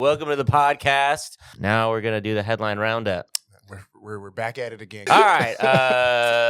Welcome to the podcast. Now we're going to do the headline roundup. We're back at it again. All right.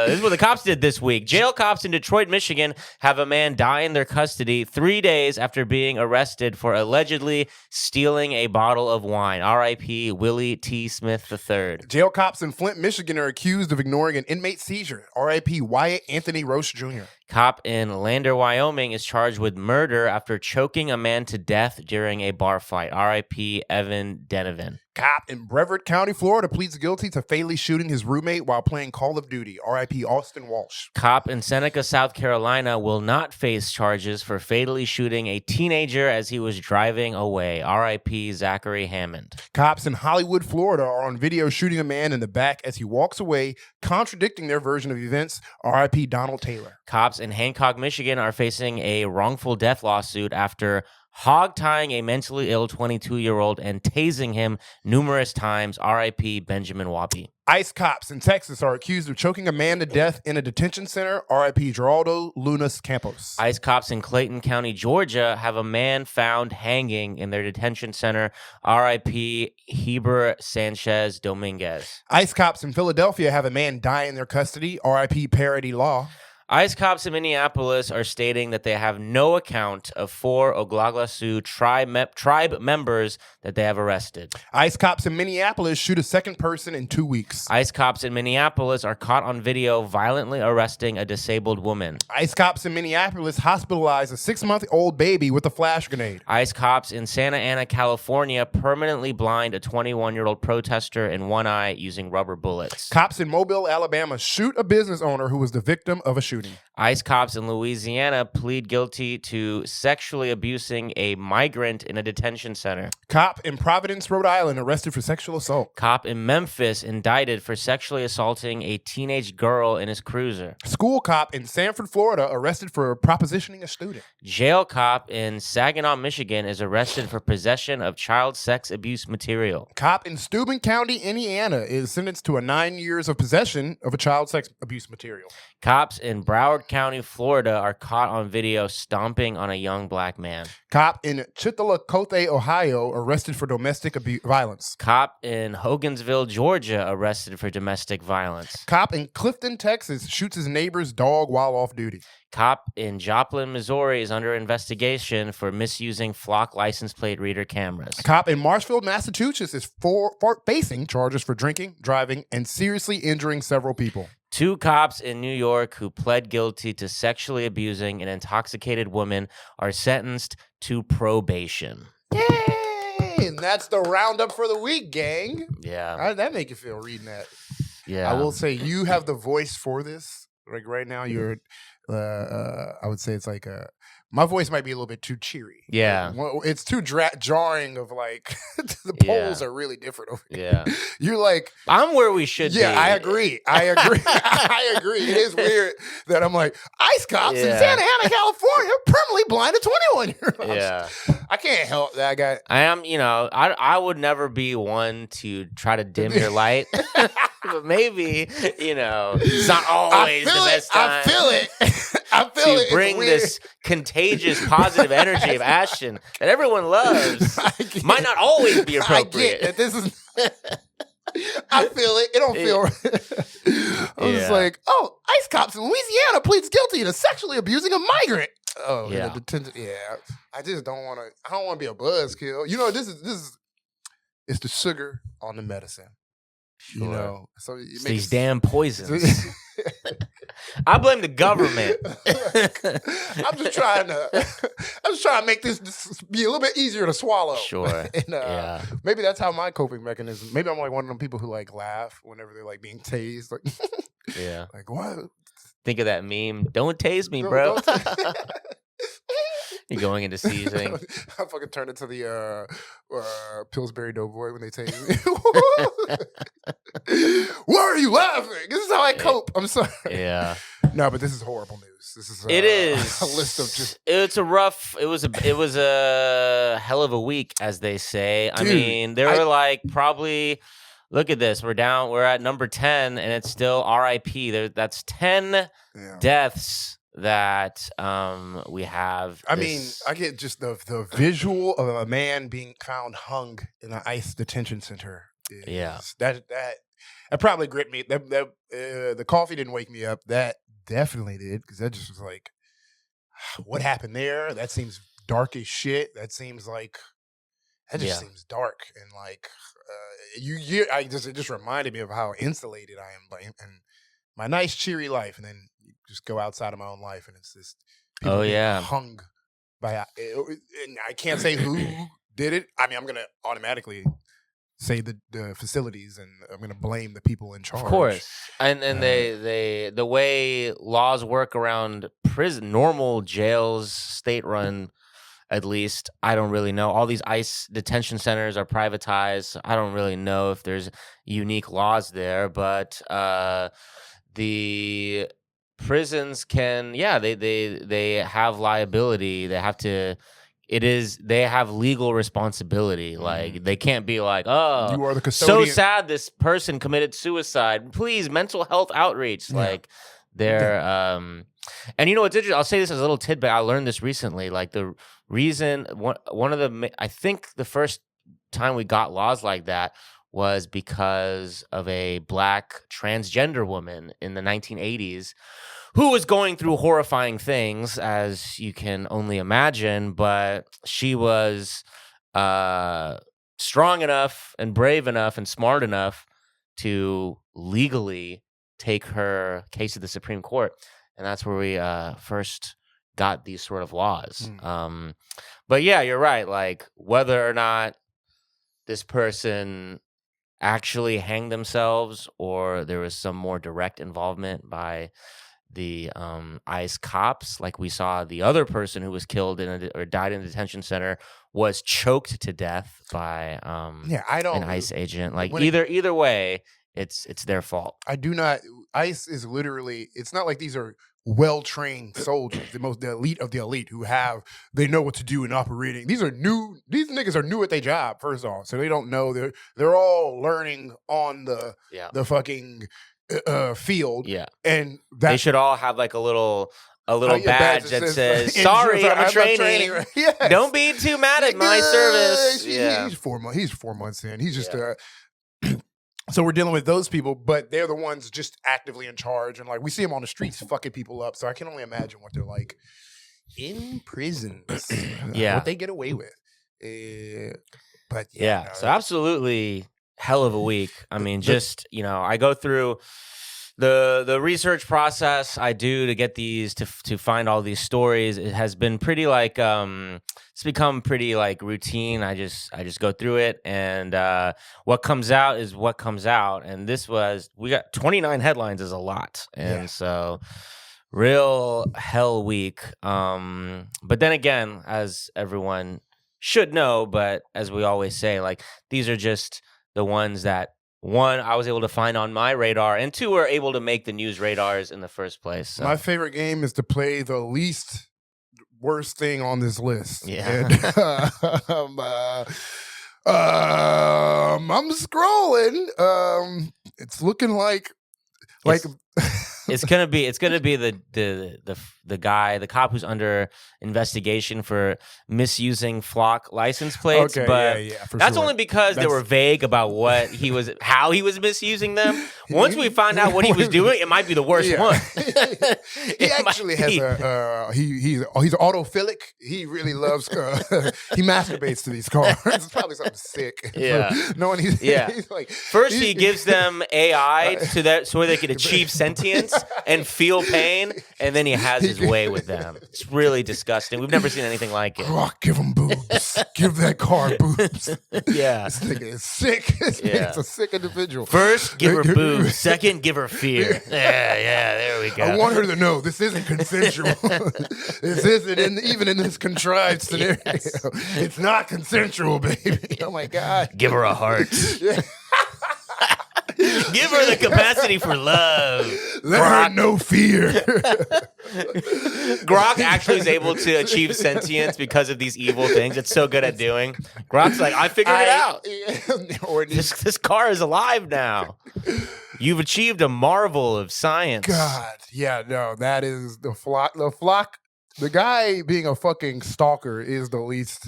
This is what the cops did this week. Jail cops in Detroit, Michigan have a man die in their custody 3 days after being arrested for allegedly stealing a bottle of wine. R.I.P. Willie T. Smith III. Jail cops in Flint, Michigan are accused of ignoring an inmate seizure. R.I.P. Wyatt Anthony Roche Jr. Cop in Lander, Wyoming is charged with murder after choking a man to death during a bar fight. R.I.P. Evan Denovan. Cop in Brevard County, Florida pleads guilty to fatally shooting his roommate while playing Call of Duty. R.I.P. Austin Walsh. Cop in Seneca, South Carolina will not face charges for fatally shooting a teenager as he was driving away. R.I.P. Zachary Hammond. Cops in Hollywood, Florida are on video shooting a man in the back as he walks away, contradicting their version of events. R.I.P. Donald Taylor. Cops in Hancock, Michigan are facing a wrongful death lawsuit after hog-tying a mentally ill 22-year-old and tasing him numerous times. R.I.P. Benjamin Wabi. ICE cops in Texas are accused of choking a man to death in a detention center. R.I.P. Geraldo Lunas Campos. ICE cops in Clayton County, Georgia, have a man found hanging in their detention center. R.I.P. Heber Sanchez Dominguez. ICE cops in Philadelphia have a man die in their custody. R.I.P. Parody Law. ICE cops in Minneapolis are stating that they have no account of 4 Oglala Sioux tribe members that they have arrested. ICE cops in Minneapolis shoot a second person in 2 weeks. ICE cops in Minneapolis are caught on video violently arresting a disabled woman. ICE cops in Minneapolis hospitalize a 6-month-old baby with a flash grenade. ICE cops in Santa Ana, California permanently blind a 21-year-old protester in one eye using rubber bullets. Cops in Mobile, Alabama shoot a business owner who was the victim of a shooting. ICE cops in Louisiana plead guilty to sexually abusing a migrant in a detention center. Cop in Providence, Rhode Island arrested for sexual assault. Cop in Memphis indicted for sexually assaulting a teenage girl in his cruiser. School cop in Sanford, Florida arrested for propositioning a student. Jail cop in Saginaw, Michigan is arrested for possession of child sex abuse material. Cop in Steuben County, Indiana is sentenced to 9 years of possession of a child sex abuse material. Cops in Broward County, Florida are caught on video stomping on a young black man. Cop in Chittilacote, Ohio arrested for domestic violence. Cop in Hogansville, Georgia arrested for domestic violence. Cop in Clifton, Texas shoots his neighbor's dog while off duty. Cop in Joplin, Missouri is under investigation for misusing flock license plate reader cameras. Cop in Marshfield, Massachusetts is facing charges for drinking, driving, and seriously injuring several people. 2 cops in New York who pled guilty to sexually abusing an intoxicated woman are sentenced to probation. Yay! And that's the roundup for the week, gang. Yeah. How did that make you feel reading that? Yeah. I will say you have the voice for this. Like right now, you're, I would say it's like my voice might be a little bit too cheery. Yeah. It's too jarring of like, the polls are really different over here. Yeah. You're like. I'm where we should be. Yeah, I agree. I agree. It is weird that I'm like, ICE cops in Santa Ana, California permanently blind a 21-year-old. Yeah. I can't help that guy. I am, I would never be one to try to dim your light. But maybe, it's not always the best time. I feel it. To bring this contagious positive energy of Ashton that everyone loves might not always be appropriate. I get that this is. I feel it. It don't feel right. I was like, ICE cops in Louisiana pleads guilty to sexually abusing a migrant. Oh, yeah. Detention. Yeah. I just don't want to. I don't want to be a buzzkill. This is. It's the sugar on the medicine. Sure. So it's these damn poisons. I blame the government. I'm just trying to make this be a little bit easier to swallow. Sure. And maybe that's how my coping mechanism. Maybe I'm like one of them people who like laugh whenever they're like being tased. Like, yeah. Like what? Think of that meme. Don't tase me, bro. You're going into season. I fucking turned into the Pillsbury Doughboy when they take me. Why are you laughing? This is how I cope. I'm sorry. Yeah. No, but this is horrible news. This is it is a list of just. It's a rough. It was a hell of a week, as they say. Dude, I mean, there were like probably. Look at this. We're at number 10, and it's still RIP. That's 10 deaths that we have. I mean, I get just the visual of a man being found hung in an ICE detention center. That probably gripped me. The coffee didn't wake me up. That definitely did, because that just was like, what happened there? That seems dark as shit. That seems like seems dark, and like it just reminded me of how insulated I am, and my nice cheery life, and then you just go outside of my own life, and it's just people being hung by. And I can't say who did it. I mean, I'm gonna automatically say the facilities, and I'm going to blame the people in charge. Of course. And they the way laws work around prison, normal jails, state-run, at least, I don't really know. All these ICE detention centers are privatized. So I don't really know if there's unique laws there, but the prisons can, they have liability. They have to. They have legal responsibility. Like, they can't be like, oh, you are the custodian. So sad this person committed suicide. Please, mental health outreach. Yeah. Like, they're, and you know what's interesting? I'll say this as a little tidbit. I learned this recently. Like, the reason, I think the first time we got laws like that was because of a black transgender woman in the 1980s who was going through horrifying things, as you can only imagine, but she was strong enough and brave enough and smart enough to legally take her case to the Supreme Court. And that's where we first got these sort of laws. But yeah, you're right. Like, whether or not this person actually hanged themselves or there was some more direct involvement by the ICE cops, like we saw the other person who was killed or died in a detention center was choked to death by an ICE agent. Like, either way, it's their fault. I do not. ICE is literally. It's not like these are well-trained soldiers, the elite of the elite, they know what to do in operating. These niggas are new at their job, first off, so they don't know. They're all learning on the fucking field. Yeah, and they should all have like a little badge that says, "Sorry, I'm a trainee. Yes. Don't be too mad at my service." He's 4 months. He's 4 months in. He's just So we're dealing with those people, but they're the ones just actively in charge, and like we see them on the streets fucking people up. So I can only imagine what they're like in prisons. What they get away with. But so absolutely hell of a week. I mean, I go through the research process I do to get these to find all these stories. It has been pretty like it's become pretty like routine. I just go through it, and what comes out is what comes out. And we got 29 headlines is a lot, and so real hell week. But then again, as everyone should know, but as we always say, like, these are just the ones that, one, I was able to find on my radar, and two, were able to make the news radars in the first place. So. My favorite game is to play the least worst thing on this list. Yeah. And, I'm scrolling. It's looking like it's gonna be the guy, the cop who's under investigation for misusing flock license plates. Okay, but that's only because they were vague about how he was misusing them. Once we find out what he was doing, it might be the worst one. He actually has he's autophilic. He really loves he masturbates to these cars. It's probably something sick. Yeah. He's like, first he gives them AI so they could achieve sentience and feel pain, and then he has his way with them. It's really disgusting. We've never seen anything like it. Give him boobs. Give that car boobs. Yeah. This nigga is sick. It's a sick individual. First, give her boobs. Second, give her fear. Yeah, there we go. I want her to know this isn't consensual. This isn't even in this contrived scenario. Yes. It's not consensual, baby. Oh my God. Give her a heart. Give her the capacity for love. Let her know fear. Grok actually is able to achieve sentience because of these evil things it's so good at doing. Grok's like, I figured it out. This car is alive now. You've achieved a marvel of science. God, yeah, no, that is the flock. The guy being a fucking stalker is the least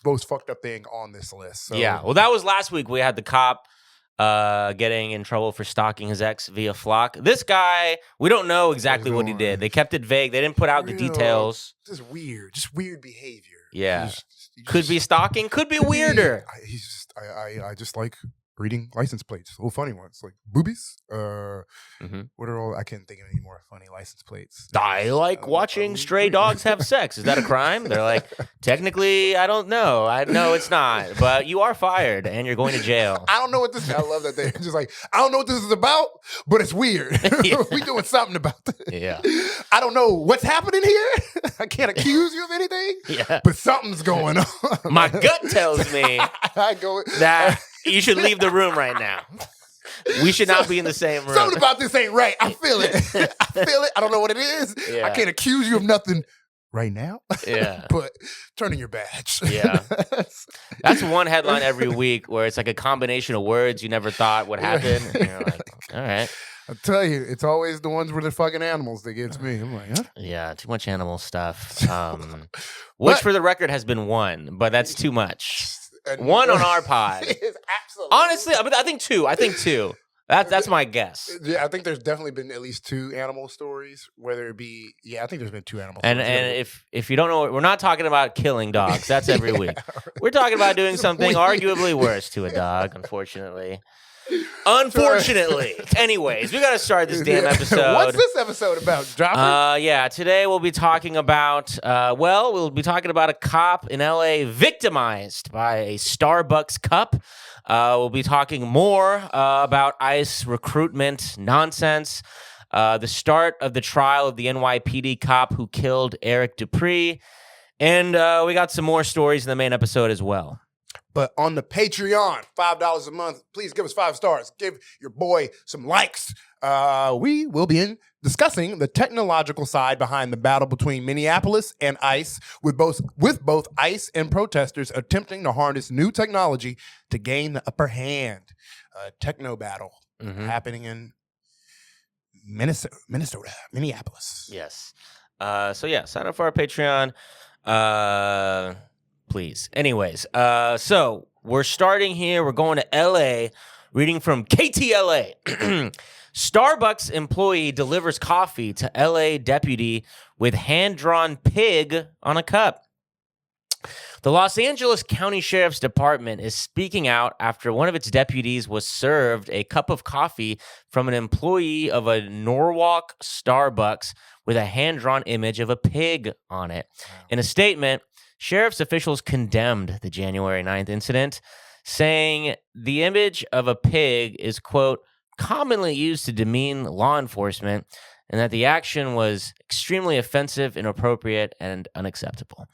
most fucked up thing on this list. So. Yeah, well, that was last week. We had the cop getting in trouble for stalking his ex via Flock. This guy, we don't know exactly what he did. They kept it vague. They didn't put out the details. Just weird behavior. Yeah, could be stalking. Could be weirder. I just like reading license plates. Little funny ones like boobies. What are all? I can't think of any more funny license plates. I like watching stray dogs have sex. Is that a crime? They're like, technically, I don't know. I know it's not, but you are fired and you're going to jail. I don't know what this. I love that they're just like, I don't know what this is about, but it's weird. We doing something about this. Yeah. I don't know what's happening here. I can't accuse you of anything. Yeah. But something's going on. My gut tells me that you should leave the room right now. We should not be in the same room. Something about this ain't right. I feel it. I don't know what it is. Yeah. I can't accuse you of nothing right now. Yeah. But turn in your badge. Yeah. That's one headline every week where it's like a combination of words you never thought would happen. And you're like, all right. I tell you, it's always the ones where they're fucking animals that gets me. I'm like, huh? Yeah, too much animal stuff. Which, for the record, has been one, but that's too much. One on our pod. Honestly, I think two. That's my guess. Yeah, I think there's definitely been at least 2 animal stories, whether it be, I think there's been 2 animal stories. And if you don't know, we're not talking about killing dogs. That's every week. We're talking about doing something arguably worse to a dog, unfortunately. Anyways, we got to start this damn episode. What's this episode about, Dropper? Yeah, today we'll be talking about, we'll be talking about a cop in LA victimized by a Starbucks cup. We'll be talking more about ICE recruitment nonsense, the start of the trial of the NYPD cop who killed Eric Dupree, and we got some more stories in the main episode as well. But on the Patreon, $5 a month, please give us 5 stars. Give your boy some likes. We will be discussing the technological side behind the battle between Minneapolis and ICE, with both ICE and protesters attempting to harness new technology to gain the upper hand. Techno battle happening in Minneapolis. Yes. Sign up for our Patreon. Please. Anyways, so we're starting here. We're going to LA, reading from KTLA. Starbucks employee delivers coffee to LA deputy with hand-drawn pig on a cup. The Los Angeles County Sheriff's Department is speaking out after one of its deputies was served a cup of coffee from an employee of a Norwalk Starbucks with a hand-drawn image of a pig on it. In a statement, sheriff's officials condemned the January 9th incident, saying the image of a pig is, quote, commonly used to demean law enforcement, and that the action was extremely offensive, inappropriate, and unacceptable.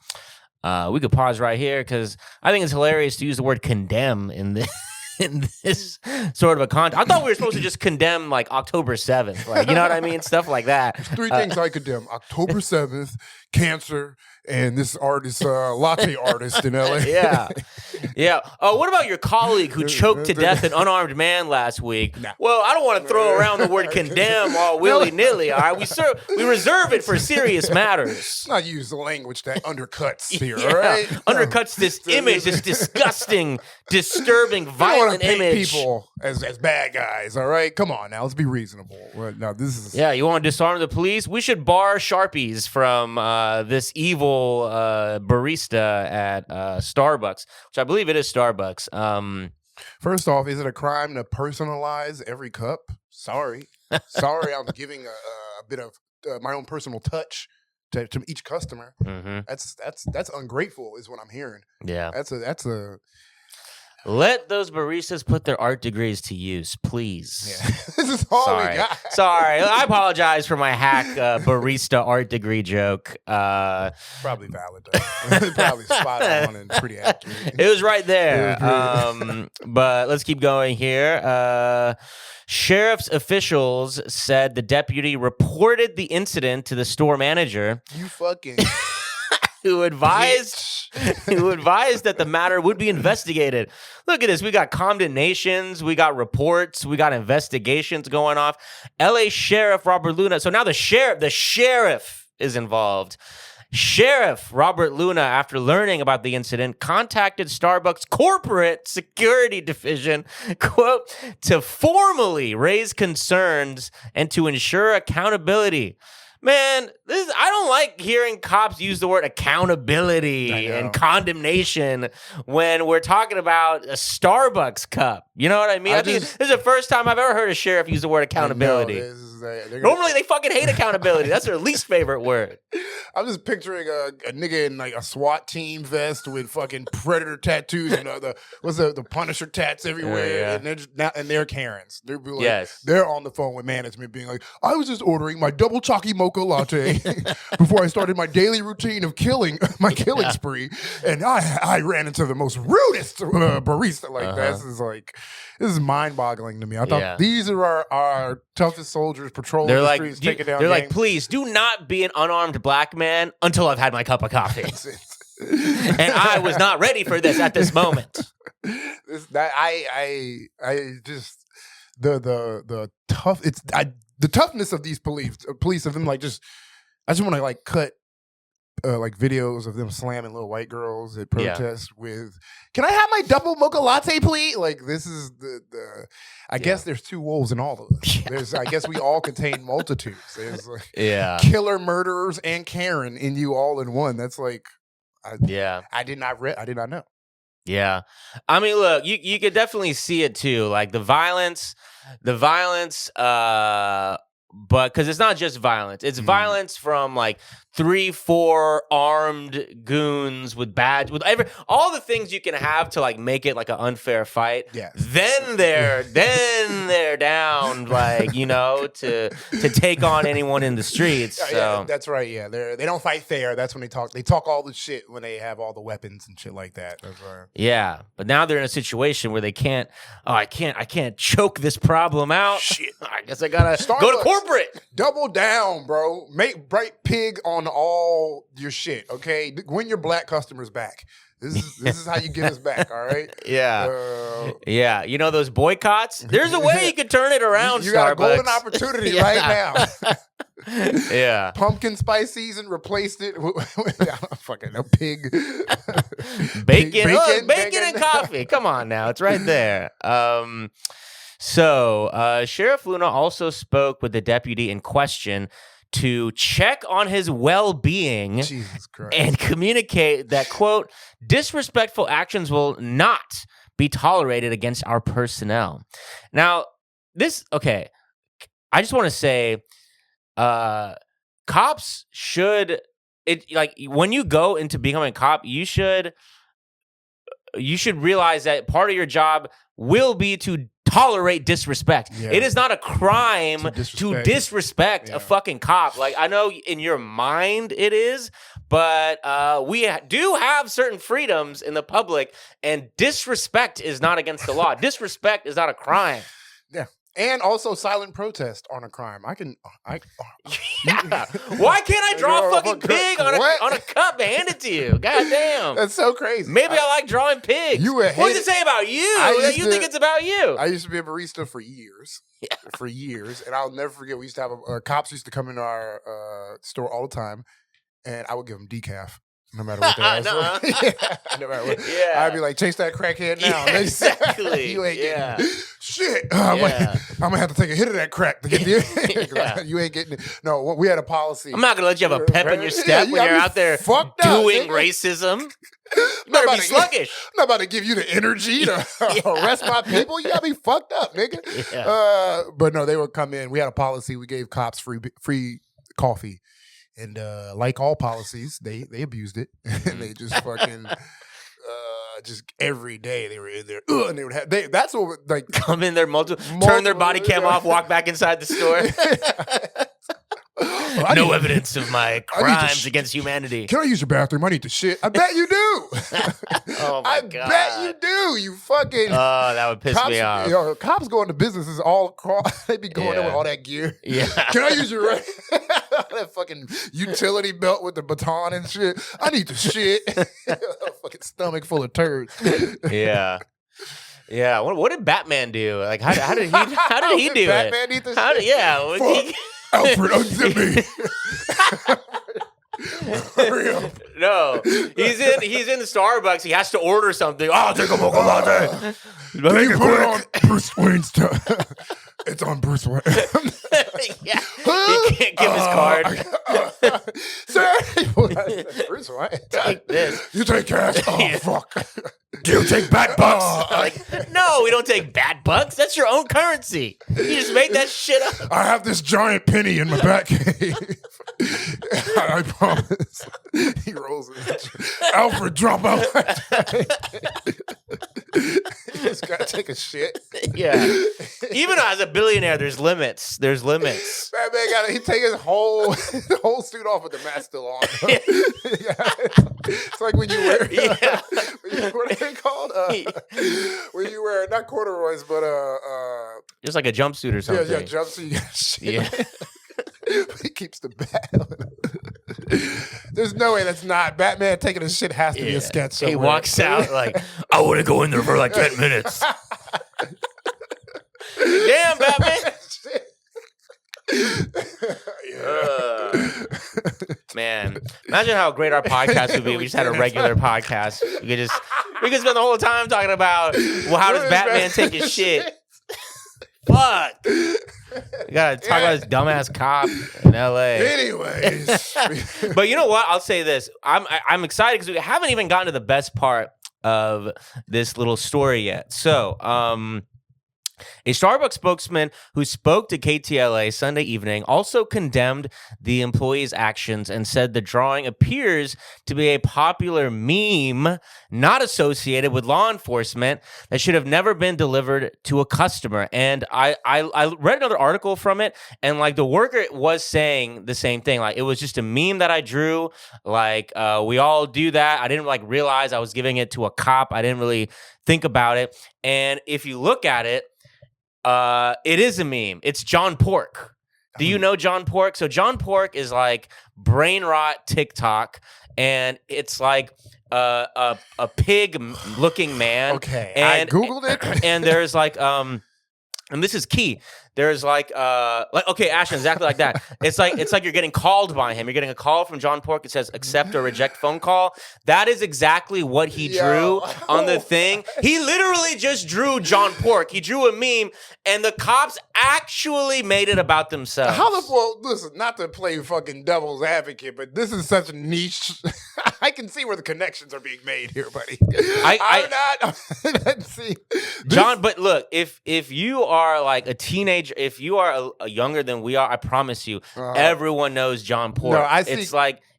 We could pause right here because I think it's hilarious to use the word condemn in this sort of a context. I thought we were supposed to just condemn like October 7th, like, you know what I mean? Stuff like that. There's 3 things I condemn: October 7th, cancer, and this artist, latte artist in LA. Yeah. Oh, what about your colleague who choked to death an unarmed man last week? Nah. Well, I don't want to throw around the word condemn all willy-nilly, all right? We reserve it for serious matters. Let's not use the language that undercuts here, all right? Undercuts this image, this disgusting, disturbing, violent image. People as bad guys, all right? Come on now, let's be reasonable. Now, this is... Yeah, you want to disarm the police? We should bar Sharpies from this evil barista at Starbucks, which I believe it is Starbucks. First off, is it a crime to personalize every cup? Sorry, I'm giving a bit of my own personal touch to each customer. That's ungrateful, is what I'm hearing. Yeah, that's a. Let those baristas put their art degrees to use, please. Yeah. This is all we got. Sorry. I apologize for my hack barista art degree joke. Probably valid, though. Probably spot on and pretty accurate. It was right there. But let's keep going here. Sheriff's officials said the deputy reported the incident to the store manager. You fucking... who advised that the matter would be investigated. Look at this. We got condemnations, we got reports, we got investigations going off. LA Sheriff Robert Luna. So now the sheriff is involved. Sheriff Robert Luna, after learning about the incident, contacted Starbucks corporate security division, quote, to formally raise concerns and to ensure accountability. Man, I don't like hearing cops use the word accountability and condemnation when we're talking about a Starbucks cup. You know what I mean? I think this is the first time I've ever heard a sheriff use the word accountability. Normally, they fucking hate accountability. That's their least favorite word. I'm just picturing a nigga in like a SWAT team vest with fucking Predator tattoos and the Punisher tats everywhere, and they're Karens. They're like, they're on the phone with management, being like, "I was just ordering my double chalky mocha latte before I started my daily routine of killing spree, and I ran into the most rudest barista." Like this is mind-boggling to me. I thought these are our toughest soldiers patrolling the streets, taking down. They're like, please do not be an unarmed black man until I've had my cup of coffee. And I was not ready for this at this moment. The toughness of these police of them I just want to like cut like videos of them slamming little white girls at protests with, "Can I have my double mocha latte, please?" Like this is I guess there's two wolves in all of us. I guess we all contain multitudes. There's killer, murderers, and Karen in you all in one. That's like, I did not know. Yeah. I mean, look, you could definitely see it too. Like the violence, but because it's not just violence, it's violence from like 3-4 armed goons with badge, with all the things you can have to like make it like an unfair fight. Yes. Then they're down, like, you know, to take on anyone in the streets. So. Yeah, that's right. Yeah, they don't fight fair. That's when they talk. They talk all the shit when they have all the weapons and shit like that. That's right. Yeah, but now they're in a situation where they can't. Oh, I can't choke this problem out. Shit. I guess I gotta go to corporate. Double down, bro. Make bright pig on all your shit. Okay, win your black customers back. This is how you get us back. All right. Yeah. You know those boycotts? There's a way you could turn it around. You Starbucks. got a golden opportunity right now. Yeah. Pumpkin spice season replaced it with fucking a pig. Bacon and coffee. Come on now. It's right there. So Sheriff Luna also spoke with the deputy in question to check on his well-being and communicate that, quote, disrespectful actions will not be tolerated against our personnel. Now, I just want to say, cops should, when you go into becoming a cop, you should realize that part of your job will be to tolerate disrespect. Yeah. It is not a crime to disrespect a fucking cop. Like, I know in your mind it is, but we do have certain freedoms in the public, and disrespect is not against the law. Disrespect is not a crime. Yeah. And also silent protest on a crime. Why can't I draw a fucking pig on a cup and hand it to you? God damn. That's so crazy. Maybe I like drawing pigs. What does it say about you? You think it's about you? I used to be a barista for years. And I'll never forget, we used to have cops used to come into our store all the time, and I would give them decaf. No matter what they ask for. No matter what. Yeah. I'd be like, chase that crackhead now. Yeah, exactly. You ain't getting shit. I'm gonna have to take a hit of that crack to get the You ain't getting it. No, we had a policy. I'm not gonna let you have a pep in your step when you're out there doing racism. You better be sluggish. I'm not about to give you the energy to arrest my people. You gotta be fucked up, nigga. Yeah. But no, they would come in. We had a policy. We gave cops free coffee. And like all policies, they abused it. And they just fucking just every day they were in there. And they would have that's what like come in there, turn their body cam off, walk back inside the store. No evidence of my crimes against humanity. Can I use your bathroom? I need to shit. I bet you do. Oh my God. I bet you do. You fucking. Oh, that would piss me off. Cops go into businesses all across. They be going there with all that gear. Yeah. Can I use your That fucking utility belt with the baton and shit. I need to shit. Fucking stomach full of turds. Yeah. Yeah. What did Batman do? Like, how did he do Batman it? need to How shit? did, yeah. Alfred, unzip me. No, he's in the Starbucks. He has to order something. Oh, I'll take a mocha latte. Can you put it on Bruce Wayne's It's on Bruce Wayne. Yeah, he can't give his card. Sir, Bruce Wayne. Take this. You take cash. Oh fuck. Do you take bat bucks? Like, no, we don't take bat bucks. That's your own currency. You just made that shit up. I have this giant penny in my back cave. I promise. He rolls it. Alfred, drop out. Just gotta take a shit. Yeah. Even as a billionaire, there's limits. There's limits. Batman he take his whole suit off with the mask still on. Yeah. It's like when you wear what are they called? When you wear not corduroys, but just like a jumpsuit or something. Yeah, jumpsuit. Yeah. He keeps the bat. There's no way that's not Batman taking a shit. Has to be a sketch. Somewhere. He walks out like, I want to go in there for like 10 minutes. Damn, Batman. Man, imagine how great our podcast would be if we just had a regular podcast. We could spend the whole time talking about, well, how does Batman take his shit? Fuck. We gotta talk about this dumbass cop in LA. Anyways. But you know what? I'll say this. I'm excited because we haven't even gotten to the best part of this little story yet. So, a Starbucks spokesman who spoke to KTLA Sunday evening also condemned the employee's actions and said the drawing appears to be a popular meme not associated with law enforcement that should have never been delivered to a customer. And I read another article from it, and like the worker was saying the same thing. Like, it was just a meme that I drew. Like, we all do that. I didn't like realize I was giving it to a cop. I didn't really think about it. And if you look at it, it is a meme. It's John Pork. Do you know John Pork? So John Pork is like brainrot TikTok, and it's like a pig-looking man. Okay, and, I googled it, and there's like and this is key. There's like okay, Ashton, exactly like that. It's like you're getting called by him. You're getting a call from John Pork. It says accept or reject phone call. That is exactly what he drew on the thing. He literally just drew John Pork. He drew a meme, and the cops actually made it about themselves. Well, listen, not to play fucking devil's advocate, but this is such a niche. I can see where the connections are being made here, buddy. I'm not see John. But look, if you are like a teenager, if you are a younger than we are, I promise you, everyone knows John Pork. No, I see.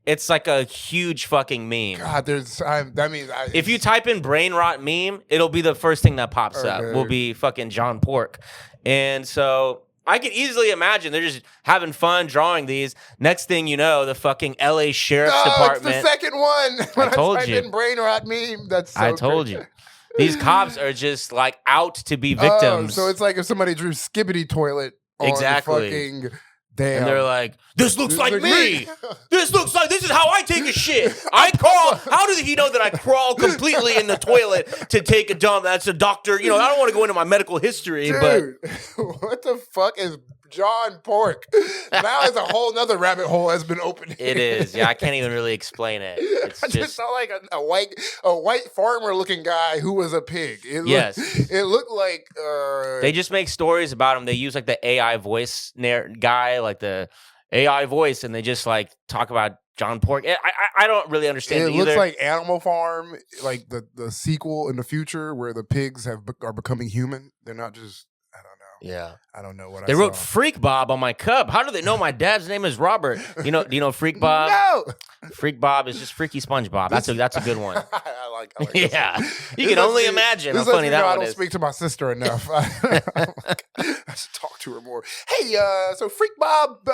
It's like a huge fucking meme. God, if you type in brainrot meme, it'll be the first thing that pops up. Will be fucking John Pork. And so I can easily imagine they're just having fun drawing these. Next thing you know, the fucking LA Sheriff's Department. It's the second one. When I told type you. in brainrot meme, that's so I told you. These cops are just like out to be victims. So it's like if somebody drew Skibbity Toilet on fucking damn. And they're like, this looks like me. This is how I take a shit. I crawl. How did he know that I crawl completely in the toilet to take a dump? That's a doctor. You know, I don't want to go into my medical history, but what the fuck is John Pork? Now it's a whole nother rabbit hole has been opened. It is. Yeah, I can't even really explain it. It's I just saw like a white farmer looking guy who was a pig. It looked like they just make stories about him. They use like the AI voice guy, like the AI voice, and they just like talk about John Pork. I don't really understand it either. Looks like Animal Farm, like the sequel in the future where the pigs are becoming human. They're not just. Yeah, I don't know what they wrote. Freak Bob on my cup. How do they know my dad's name is Robert? Do you know Freak Bob? No, Freak Bob is just Freaky SpongeBob. That's a good one. I like yeah, you can only imagine how funny that one is. I don't speak to my sister enough. I should talk to her more. Hey, so Freak Bob.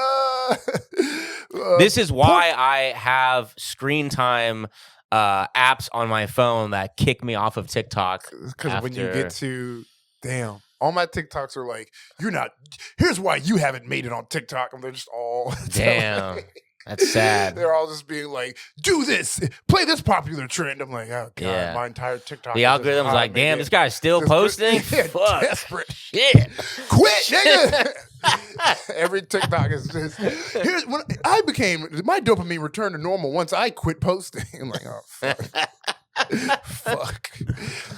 This is why I have screen time apps on my phone that kick me off of TikTok. Because when you get to damn. All my TikToks are like, you're not. Here's why you haven't made it on TikTok, and they're just all damn. That's sad. They're all just being like, do this, play this popular trend. I'm like, oh god, my entire TikTok. The algorithm's like, damn, this guy's still posting. Fuck, desperate shit. Quit, nigga. Every TikTok is just. Here's when my dopamine returned to normal once I quit posting. I'm like, oh fuck. Fuck.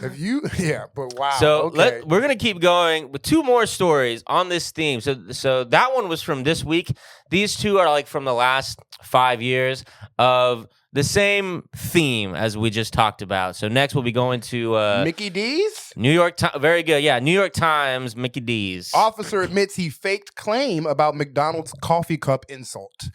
Have you? Yeah, but wow. So okay. we're gonna keep going with two more stories on this theme. So that one was from this week. These two are like from the last 5 years of the same theme as we just talked about. So next we'll be going to Mickey D's? New York Times. Very good. Yeah, New York Times, Mickey D's. Officer admits he faked claim about McDonald's coffee cup insult.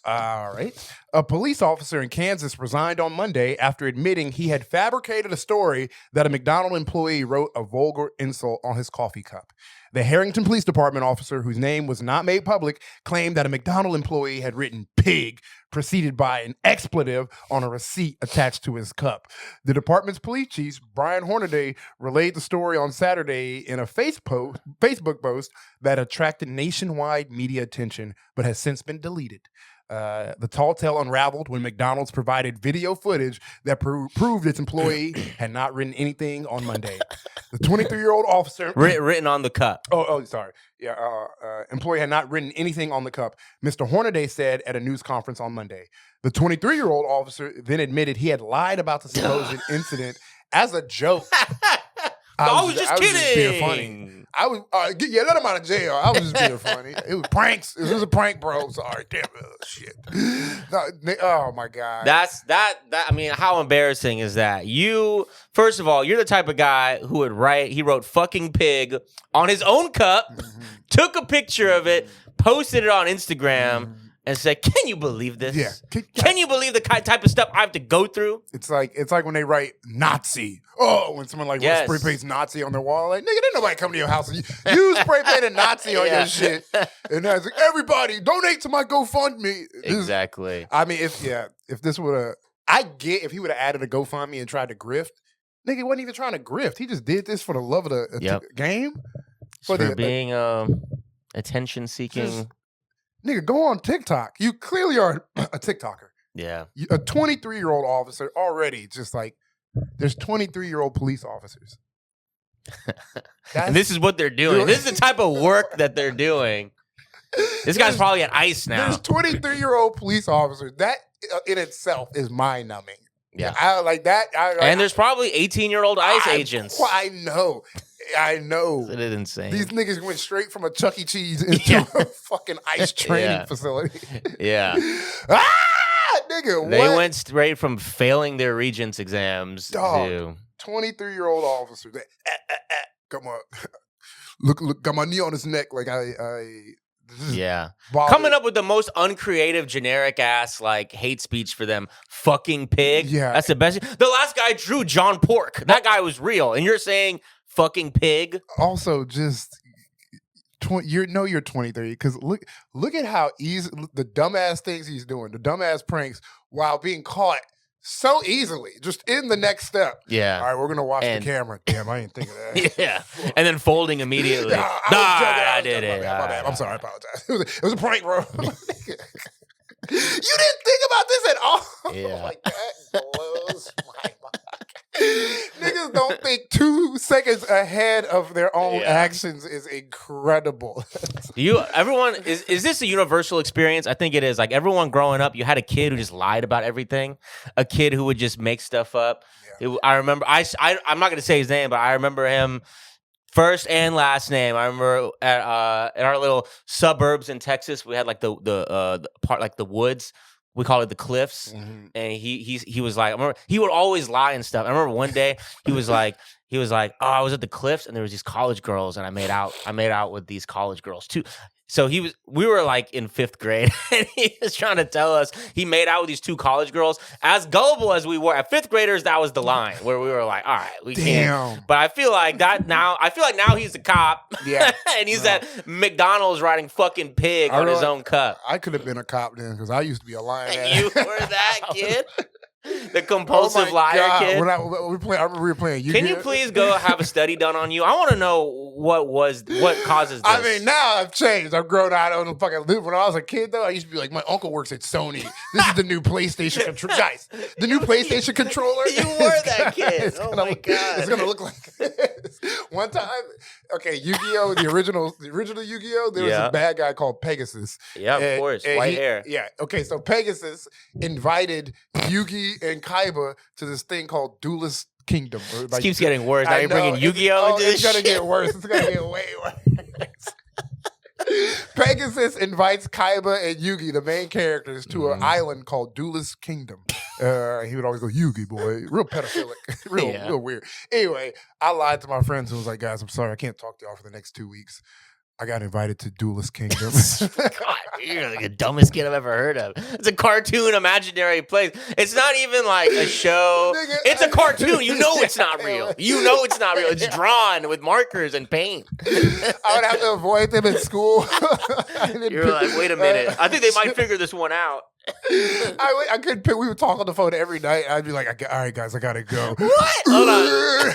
All right. A police officer in Kansas resigned on Monday after admitting he had fabricated a story that a McDonald's employee wrote a vulgar insult on his coffee cup. The Harrington Police Department officer, whose name was not made public, claimed that a McDonald's employee had written pig, preceded by an expletive on a receipt attached to his cup. The department's police chief, Brian Hornaday, relayed the story on Saturday in a Facebook post that attracted nationwide media attention, but has since been deleted. The tall tale unraveled when McDonald's provided video footage that proved its employee had not written anything on Monday. The 23-year-old officer... Written on the cup. Oh, sorry. Yeah, employee had not written anything on the cup. Mr. Hornaday said at a news conference on Monday. The 23-year-old officer then admitted he had lied about the supposed incident as a joke. I was just kidding. Just being funny. I was let him out of jail. I was just being funny. It was pranks. It was a prank, bro. Sorry, damn shit. No, oh my god. That's that. I mean, how embarrassing is that? You, first of all, you're the type of guy who would write. He wrote "fucking pig" on his own cup, took a picture of it, posted it on Instagram. And said, "Can you believe this? Yeah. Can you believe the type of stuff I have to go through?" It's like when they write Nazi. Oh, when someone like spray paints Nazi on their wall, like nigga, didn't nobody come to your house and you spray painted Nazi on your shit. And I was like, everybody donate to my GoFundMe. Exactly. I mean, if this would have, if he would have added a GoFundMe and tried to grift, nigga wasn't even trying to grift. He just did this for the love of the game. For being attention seeking. Nigga, go on TikTok. You clearly are a TikToker. Yeah. A 23-year-old officer already just like, there's 23-year-old police officers. And this is what they're doing. This is the type of work that they're doing. This guy's probably at ICE now. There's 23-year-old police officers. That in itself is mind-numbing. Yeah. I like that. And there's probably 18-year-old ICE agents. I know. It is insane. These niggas went straight from a Chuck E. Cheese into a fucking ICE training facility. Yeah. Nigga, what? They went straight from failing their regents exams to 23-year-old officer. Come on. Look, got my knee on his neck. Like coming up with the most uncreative, generic ass like hate speech for them. Fucking pig. Yeah. That's the best. The last guy drew John Pork. That guy was real. And you're saying fucking pig? Also, just you're 23 because look at how easy the dumbass things he's doing, the dumbass pranks while being caught so easily, just in the next step. Yeah. All right, we're gonna watch the camera. Damn, I didn't think of that. Yeah. And then folding immediately. I did it. My bad. I'm sorry. I apologize. It was a prank, bro. You didn't think about this at all. Yeah. Like that blows my mind. Niggas don't think 2 seconds ahead of their own actions is incredible. Everyone is this a universal experience? I think it is. Like everyone growing up, you had a kid who just lied about everything. A kid who would just make stuff up. Yeah. I remember. I'm not going to say his name, but I remember him. First and last name. I remember at our little suburbs in Texas, we had like the part like the woods. We call it the cliffs. Mm-hmm. And he was like, I remember he would always lie and stuff. I remember one day he was like, oh, I was at the cliffs and there was these college girls and I made out with these college girls too. So we were like in 5th grade and he was trying to tell us he made out with these 2 college girls. As gullible as we were at 5th graders, that was the line where we were like, all right, we can't. But I feel like now he's a cop. Yeah. And he's at McDonald's writing fucking pig on his own cup. I could have been a cop then because I used to be a lion. You were that kid? The compulsive liar kid. I remember we were playing. Can you please go have a study done on you? I want to know what causes this? I mean, now I've changed. I've grown out. I don't fucking live. When I was a kid, though, I used to be like, my uncle works at Sony. This is the new PlayStation controller. Guys, the new PlayStation controller. You were that kid. Oh my God. It's gonna look like this. One time, okay, Yu-Gi-Oh, the original Yu-Gi-Oh, there was a bad guy called Pegasus. Yeah, of course, white hair. Yeah, okay, so Pegasus invited Yugi and Kaiba to this thing called Duelist Kingdom. This keeps getting worse. Now you're bringing Yu-Gi-Oh into this It's gonna get worse. It's gonna get way worse. Pegasus invites Kaiba and Yugi, the main characters, to an island called Duelist Kingdom. He would always go, Yugi, boy. Real pedophilic. Real weird. Anyway, I lied to my friends and was like, guys, I'm sorry. I can't talk to y'all for the next 2 weeks. I got invited to Duelist Kingdom. God, you're like the dumbest kid I've ever heard of. It's a cartoon imaginary place. It's not even like a show. It's a cartoon. You know it's not real. You know it's not real. It's drawn with markers and paint. I would have to avoid them in school. You're like, wait a minute. I think they might figure this one out. I couldn't pick. We would talk on the phone every night. I'd be like, all right, guys, I gotta go. What? Hold on.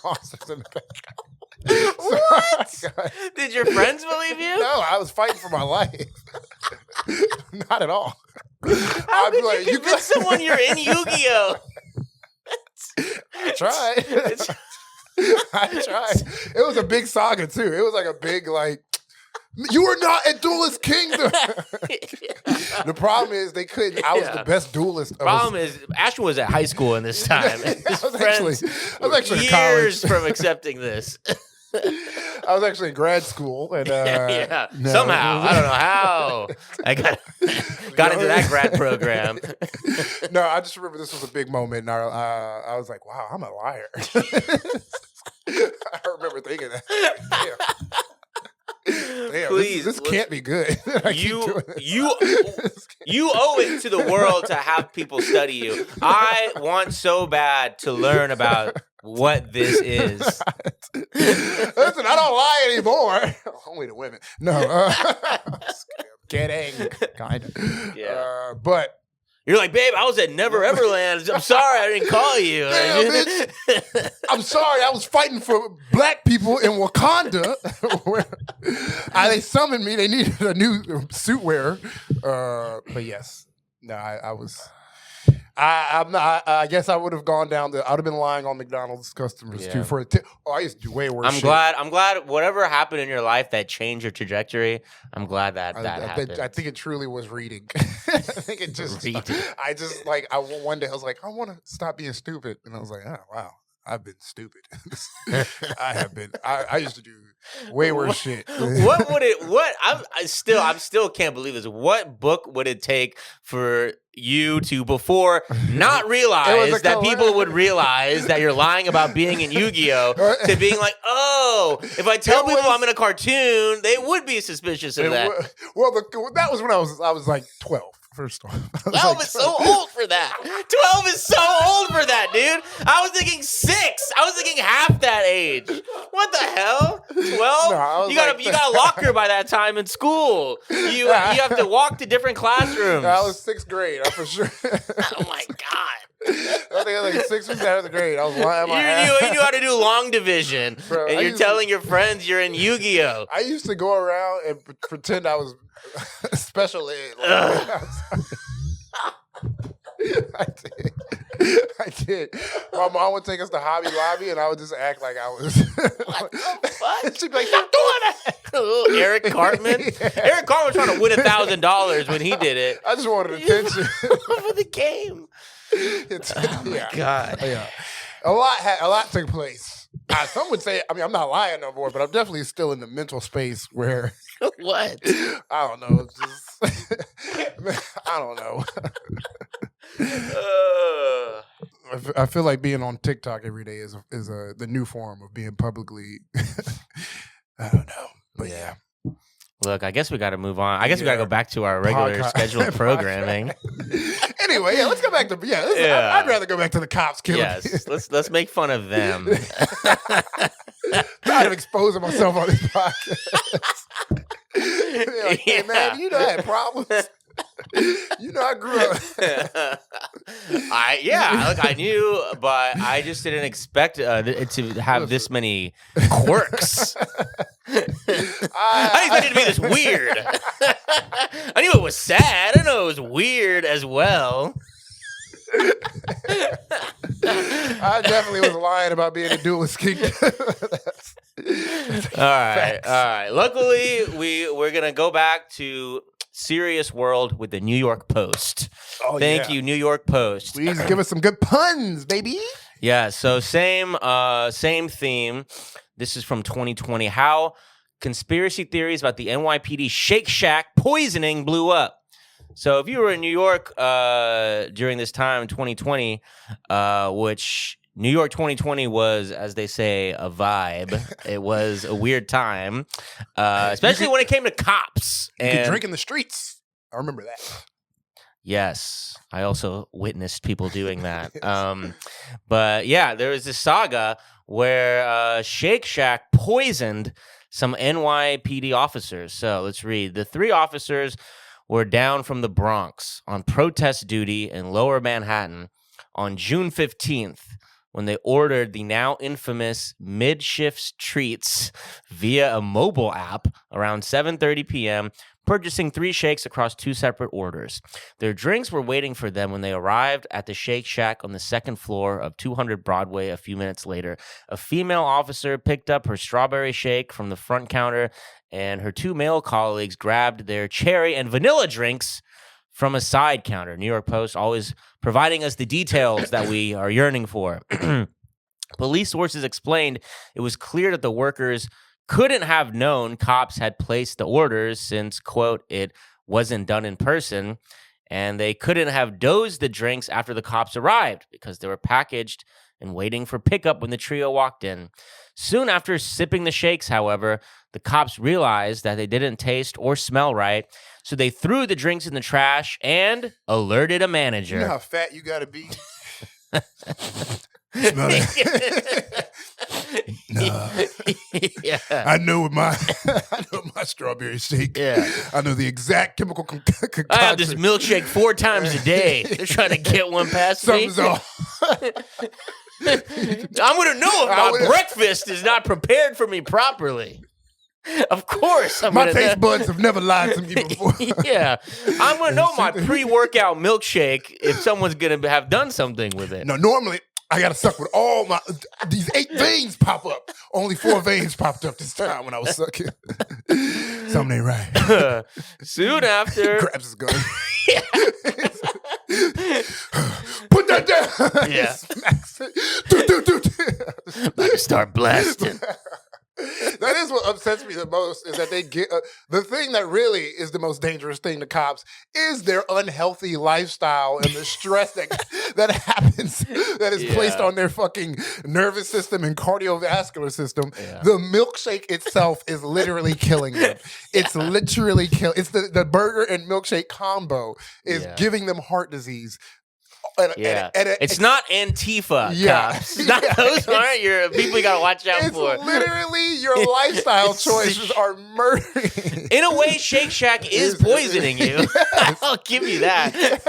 Monsters in the background. What? Did your friends believe you? No, I was fighting for my life. Not at all. How could you convince someone you're in Yu-Gi-Oh? I tried. It was a big saga too. It was like a big you were not at Duelist Kingdom. The problem is they couldn't. I was the best duelist. The problem is Ashton was at high school in this time. I was actually in years college from accepting this. I was actually in grad school, and somehow I don't know how I got into that grad program. No, I just remember this was a big moment, and I was like, "Wow, I'm a liar." I remember thinking that. Yeah. Damn, please, this can't be good. You owe it to the world to have people study you. I want so bad to learn about what this is. Listen, I don't lie anymore. Only to women. No. Kidding. Kind of. Yeah. But you're like, babe, I was at Never Everland. I'm sorry I didn't call you. Damn, bitch. I'm sorry. I was fighting for black people in Wakanda. They summoned me. They needed a new suit wearer. But yes. No, I was... I'm not. I guess I would have gone down I would have been lying on McDonald's customers too for a tip. Oh, I used to do way worse. I'm glad. Whatever happened in your life that changed your trajectory, I'm glad that happened. I think it truly was reading. I think it just. Reading. One day I was like, I want to stop being stupid, and I was like, oh wow, I've been stupid. I have been. I used to do way worse shit. I still can't believe this. What book would it take for you to, before not realize that people would realize that you're lying about being in Yu-Gi-Oh, to being like, oh, if I tell people I'm in a cartoon, they would be suspicious of that. That was when I was like 12. First off, 12 is so old for that. 12 is so old for that, dude. I was thinking 6. I was thinking half that age. What the hell? 12? No, you got a locker by that time in school. You have to walk to different classrooms. I was 6th grade, for sure. Oh my God. I think I was like 6th or 7th grade. I was lying my ass. You knew how to do long division. Bro, and you're telling your friends you're in Yu-Gi-Oh. I used to go around and pretend I was special ed. I did. My mom would take us to Hobby Lobby, and I would just act like I was. What the fuck? She'd be like, "Stop doing that!" Eric Cartman. Yeah. Eric Cartman was trying to win $1,000 when he did it. I just wanted attention for the game. Oh my God! Yeah, a lot took place. Some would say, I mean, I'm not lying no more, but I'm definitely still in the mental space where. What? I don't know. It's just, I don't know. I feel like being on TikTok every day is the new form of being publicly. I don't know, but yeah. Look, I guess we got to move on. I guess we got to go back to our regular scheduled programming. Anyway, let's go back to I'd rather go back to the cops killing. Yes, let's make fun of them. Tired of exposing myself on this podcast. Like, hey man, you know I had problems. You know I grew up. I knew, but I just didn't expect it to have this many quirks. I didn't expect it to be this weird. I knew it was sad. I didn't know it was weird as well. I definitely was lying about being a duelist king. All right. Luckily, we're gonna go back to serious world with the New York Post. Thank you, New York Post. Please give us some good puns, baby. Yeah. So same theme. This is from 2020. How conspiracy theories about the NYPD Shake Shack poisoning blew up. So if you were in New York during this time, 2020, which New York 2020 was, as they say, a vibe. It was a weird time, especially when it came to cops. You could drink in the streets. I remember that. Yes, I also witnessed people doing that. But yeah, there was this saga where Shake Shack poisoned some NYPD officers. So let's read. The 3 officers were down from the Bronx on protest duty in Lower Manhattan on June 15th when they ordered the now infamous mid-shift treats via a mobile app around 7:30 p.m., purchasing 3 shakes across 2 separate orders. Their drinks were waiting for them when they arrived at the Shake Shack on the 2nd floor of 200 Broadway a few minutes later. A female officer picked up her strawberry shake from the front counter, and her 2 male colleagues grabbed their cherry and vanilla drinks from a side counter. New York Post always providing us the details that we are yearning for. Police sources explained it was clear that the workers couldn't have known cops had placed the orders since, quote, it wasn't done in person, and they couldn't have dosed the drinks after the cops arrived because they were packaged and waiting for pickup when the trio walked in. Soon after sipping the shakes, however, the cops realized that they didn't taste or smell right, so they threw the drinks in the trash and alerted a manager. You know how fat you gotta be? Smell it. No. Yeah. I know my strawberry shake. Yeah. I know the exact chemical concoction. I have this milkshake 4 times a day. They're trying to get one past Something's me. off. I'm going to know if my breakfast is not prepared for me properly. Of course. My taste buds have never lied to me before. Yeah. I'm going to know my pre-workout milkshake if someone's going to have done something with it. No, normally I got to suck with all my... These 8 veins pop up. Only 4 veins popped up this time when I was sucking. Something ain't right. Soon after... Grabs his gun. Put that down. Yeah. Smacks it. About to start blasting. That is what upsets me the most, is that they get the thing that really is the most dangerous thing to cops is their unhealthy lifestyle and the stress that happens, that is placed on their fucking nervous system and cardiovascular system. Yeah. The milkshake itself is literally killing them. It's literally killing. It's the burger and milkshake combo is giving them heart disease. It's not Antifa cops. Those aren't your people you gotta watch out for. It's literally your lifestyle choices are murdering. In a way, Shake Shack is poisoning you. Yes. I'll give you that. Yes.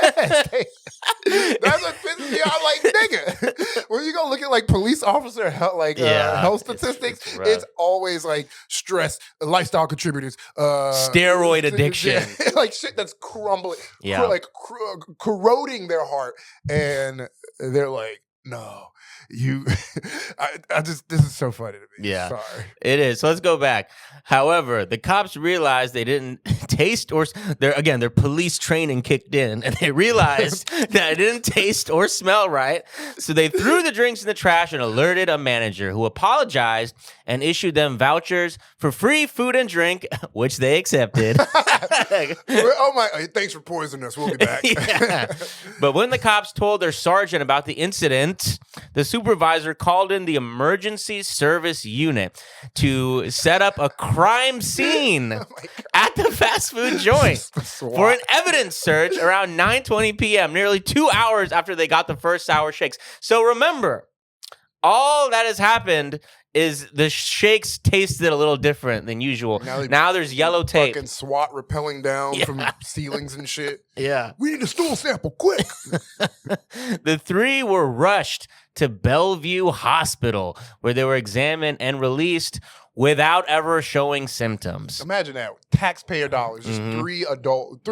That's what pisses me off. I'm like, nigga, when you go look at like police officer health statistics, it's always like stress, lifestyle contributors, steroid addiction, like shit that's crumbling, corroding their heart. And they're like, no, this is so funny to me. Yeah. Sorry. It is. So let's go back. However, the cops realized they didn't taste or their police training kicked in and they realized that it didn't taste or smell right. So they threw the drinks in the trash and alerted a manager who apologized and issued them vouchers for free food and drink, which they accepted. Oh my, thanks for poisoning us. We'll be back. Yeah. But when the cops told their sergeant about the incident, the supervisor called in the emergency service unit to set up a crime scene at the fast food joint for an evidence search around 9:20 p.m., nearly 2 hours after they got the first sour shakes. So remember, all that has happened is the shakes tasted a little different than usual. Now there's yellow tape. Fucking SWAT rappelling down from ceilings and shit. Yeah. We need a stool sample, quick. The three were rushed to Bellevue Hospital, where they were examined and released without ever showing symptoms. Imagine that. Taxpayer dollars. Just three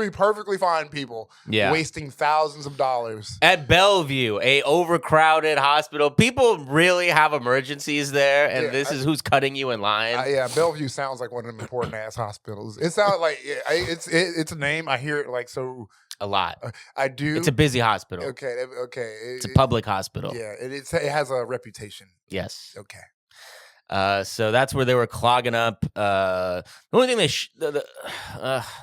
perfectly fine people wasting thousands of dollars. At Bellevue, a overcrowded hospital. People really have emergencies there, and this is who's cutting you in line. Bellevue sounds like one of them important ass hospitals. It sounds like it's a name. I hear it like so a lot. I do. It's a busy hospital. Okay. It's a public hospital. Yeah, it has a reputation. Yes. Okay. So that's where they were clogging up. The only thing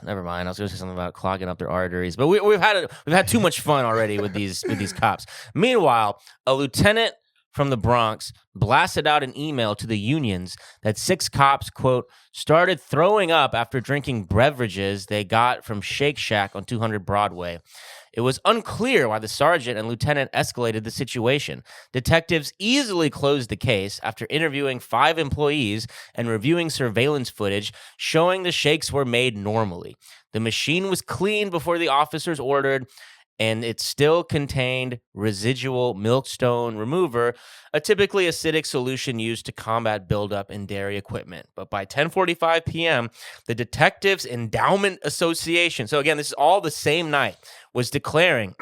never mind. I was going to say something about clogging up their arteries, but we've had too much fun already with these cops. Meanwhile, a lieutenant from the Bronx blasted out an email to the unions that 6 cops, quote, started throwing up after drinking beverages they got from Shake Shack on 200 Broadway. It was unclear why the sergeant and lieutenant escalated the situation. Detectives easily closed the case after interviewing 5 employees and reviewing surveillance footage showing the shakes were made normally. The machine was cleaned before the officers ordered, and it still contained residual milkstone remover, a typically acidic solution used to combat buildup in dairy equipment. But by 10:45 p.m., the Detectives Endowment Association, so again, this is all the same night, was declaring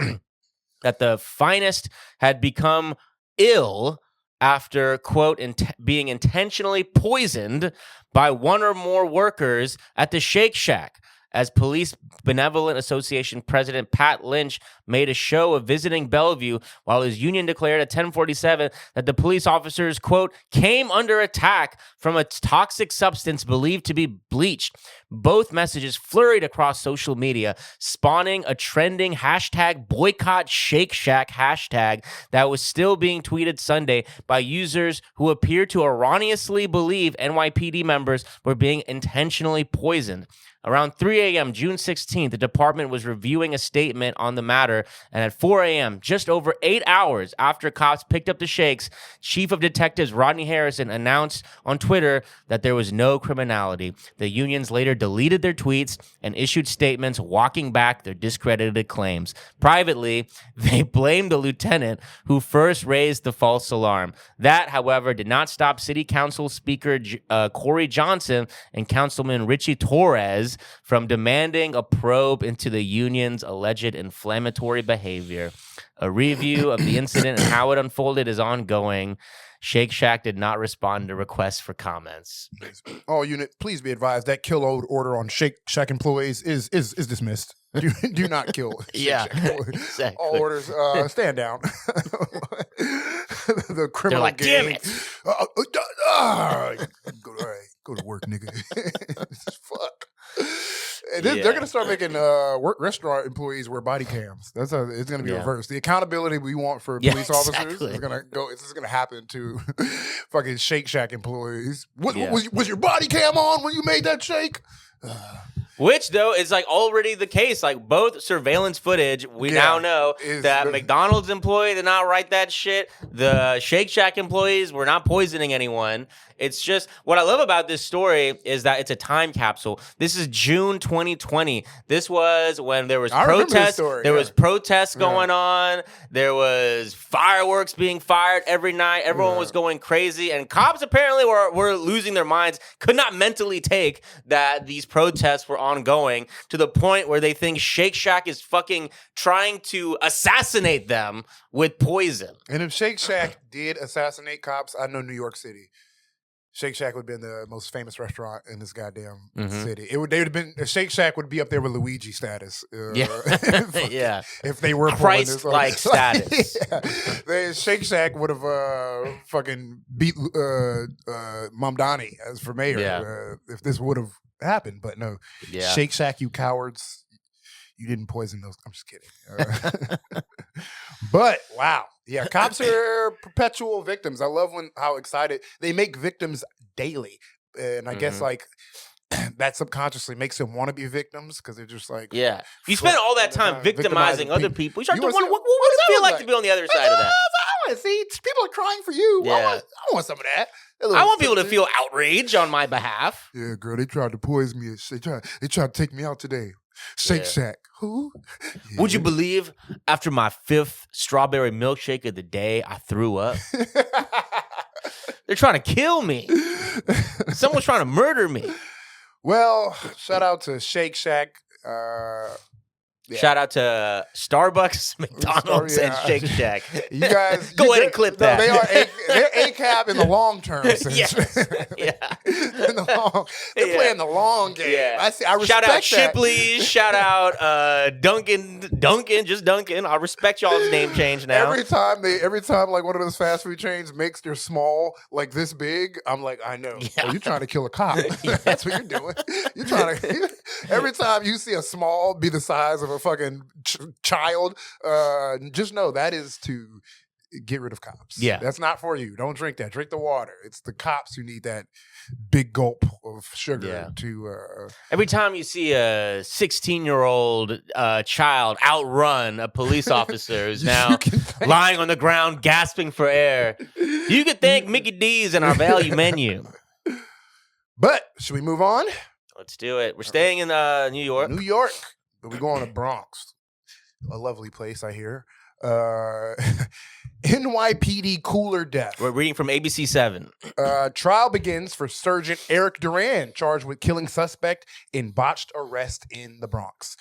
that the finest had become ill after, quote, being intentionally poisoned by one or more workers at the Shake Shack. As Police Benevolent Association President Pat Lynch made a show of visiting Bellevue while his union declared at 10:47 that the police officers, quote, came under attack from a toxic substance believed to be bleach. Both messages flurried across social media, spawning a trending hashtag boycott Shake Shack hashtag that was still being tweeted Sunday by users who appeared to erroneously believe NYPD members were being intentionally poisoned. Around 3 a.m., June 16th, the department was reviewing a statement on the matter, and at 4 a.m., just over 8 hours after cops picked up the shakes, Chief of Detectives Rodney Harrison announced on Twitter that there was no criminality. The unions later deleted their tweets and issued statements walking back their discredited claims. Privately, they blamed the lieutenant who first raised the false alarm. That, however, did not stop City Council Speaker Corey Johnson and Councilman Richie Torres from demanding a probe into the union's alleged inflammatory behavior. A review of the incident and how it unfolded is ongoing. Shake Shack did not respond to requests for comments. All unit, please be advised that kill order on Shake Shack employees is dismissed. Do not kill Shake Shack employees. Exactly. All orders, stand down. The criminal like, gang. Damn it. Go to work, nigga. Fuck. They're going to start making restaurant employees wear body cams. That's how it's going to be reversed. The accountability we want for police officers is going to go. This is going to happen to fucking Shake Shack employees. Was your body cam on when you made that shake? Which, though, is like already the case. Like both surveillance footage, we now know that McDonald's employee did not write that shit. The Shake Shack employees were not poisoning anyone. It's just what I love about this story is that it's a time capsule. This is June 2020. This was when there was protests. There was protests going on. There was fireworks being fired every night. Everyone was going crazy, and cops apparently were losing their minds. Could not mentally take that these protests were ongoing to the point where they think Shake Shack is fucking trying to assassinate them with poison. And if Shake Shack did assassinate cops, I know New York City. Shake Shack would have been the most famous restaurant in this goddamn city. Shake Shack would be up there with Luigi status. If they were Christ-like status. Shake Shack would have fucking beat Mamdani as for mayor if this would have happened. But no, Shake Shack, you cowards. You didn't poison those. I'm just kidding. But wow. Yeah, cops are perpetual victims. I love how excited they make victims daily. And I guess like that subconsciously makes them want to be victims because they're just like, you spend all that time victimizing other people. You start to wonder, what does it feel like to be on the other side of that? I want to see people are crying for you. I want some of that. I want people to feel outrage on my behalf. Yeah, girl, they tried to poison me. They tried to take me out today. Shake Shack. Who? Yeah. Would you believe after my 5th strawberry milkshake of the day, I threw up? They're trying to kill me. Someone's trying to murder me. Well, shout out to Shake Shack. Yeah. Shout out to Starbucks, McDonald's, and Shake Shack. You guys go ahead and clip that. They're ACAB in the long term. Yes. Yeah. They're playing the long game. Yeah. I respect shout out that. Shipley's. Shout out Dunkin', just Dunkin'. I respect y'all's name change now. Every time like one of those fast food chains makes their small like this big, I'm like, I know. Yeah. Oh, you're trying to kill a cop. That's what you're doing. You're trying to. Every time you see a small be the size of a fucking child, just know that is to get rid of cops. Yeah. That's not for you. Don't drink that. Drink the water. It's the cops who need that big gulp of sugar to... Every time you see a 16-year-old child outrun a police officer who's now lying on the ground gasping for air, you could thank Mickey D's in our value menu. But, should we move on? Let's do it. We're staying in New York. New York. But we're going to Bronx. A lovely place, I hear. NYPD cooler death. We're reading from ABC 7. Trial begins for Sergeant Eric Duran, charged with killing suspect in botched arrest in the Bronx.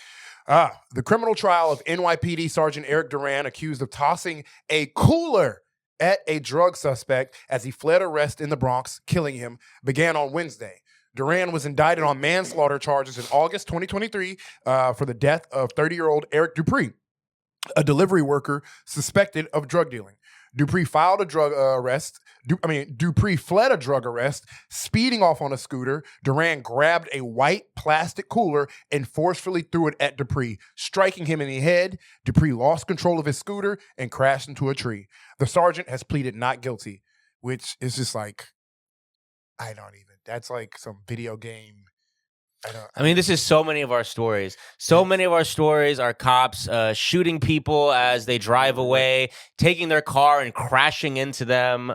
The criminal trial of NYPD Sergeant Eric Duran, accused of tossing a cooler at a drug suspect as he fled arrest in the Bronx, killing him, began on Wednesday. Duran was indicted on manslaughter charges in August 2023 for the death of 30-year-old Eric Dupree, a delivery worker suspected of drug dealing. Dupree filed a drug arrest. Dupree fled a drug arrest, speeding off on a scooter. Duran grabbed a white plastic cooler and forcefully threw it at Dupree, striking him in the head. Dupree lost control of his scooter and crashed into a tree. The sergeant has pleaded not guilty, which is just like, I don't even. That's like some video game. I mean, this is so many of our stories. So many of our stories are cops shooting people as they drive away, taking their car and crashing into them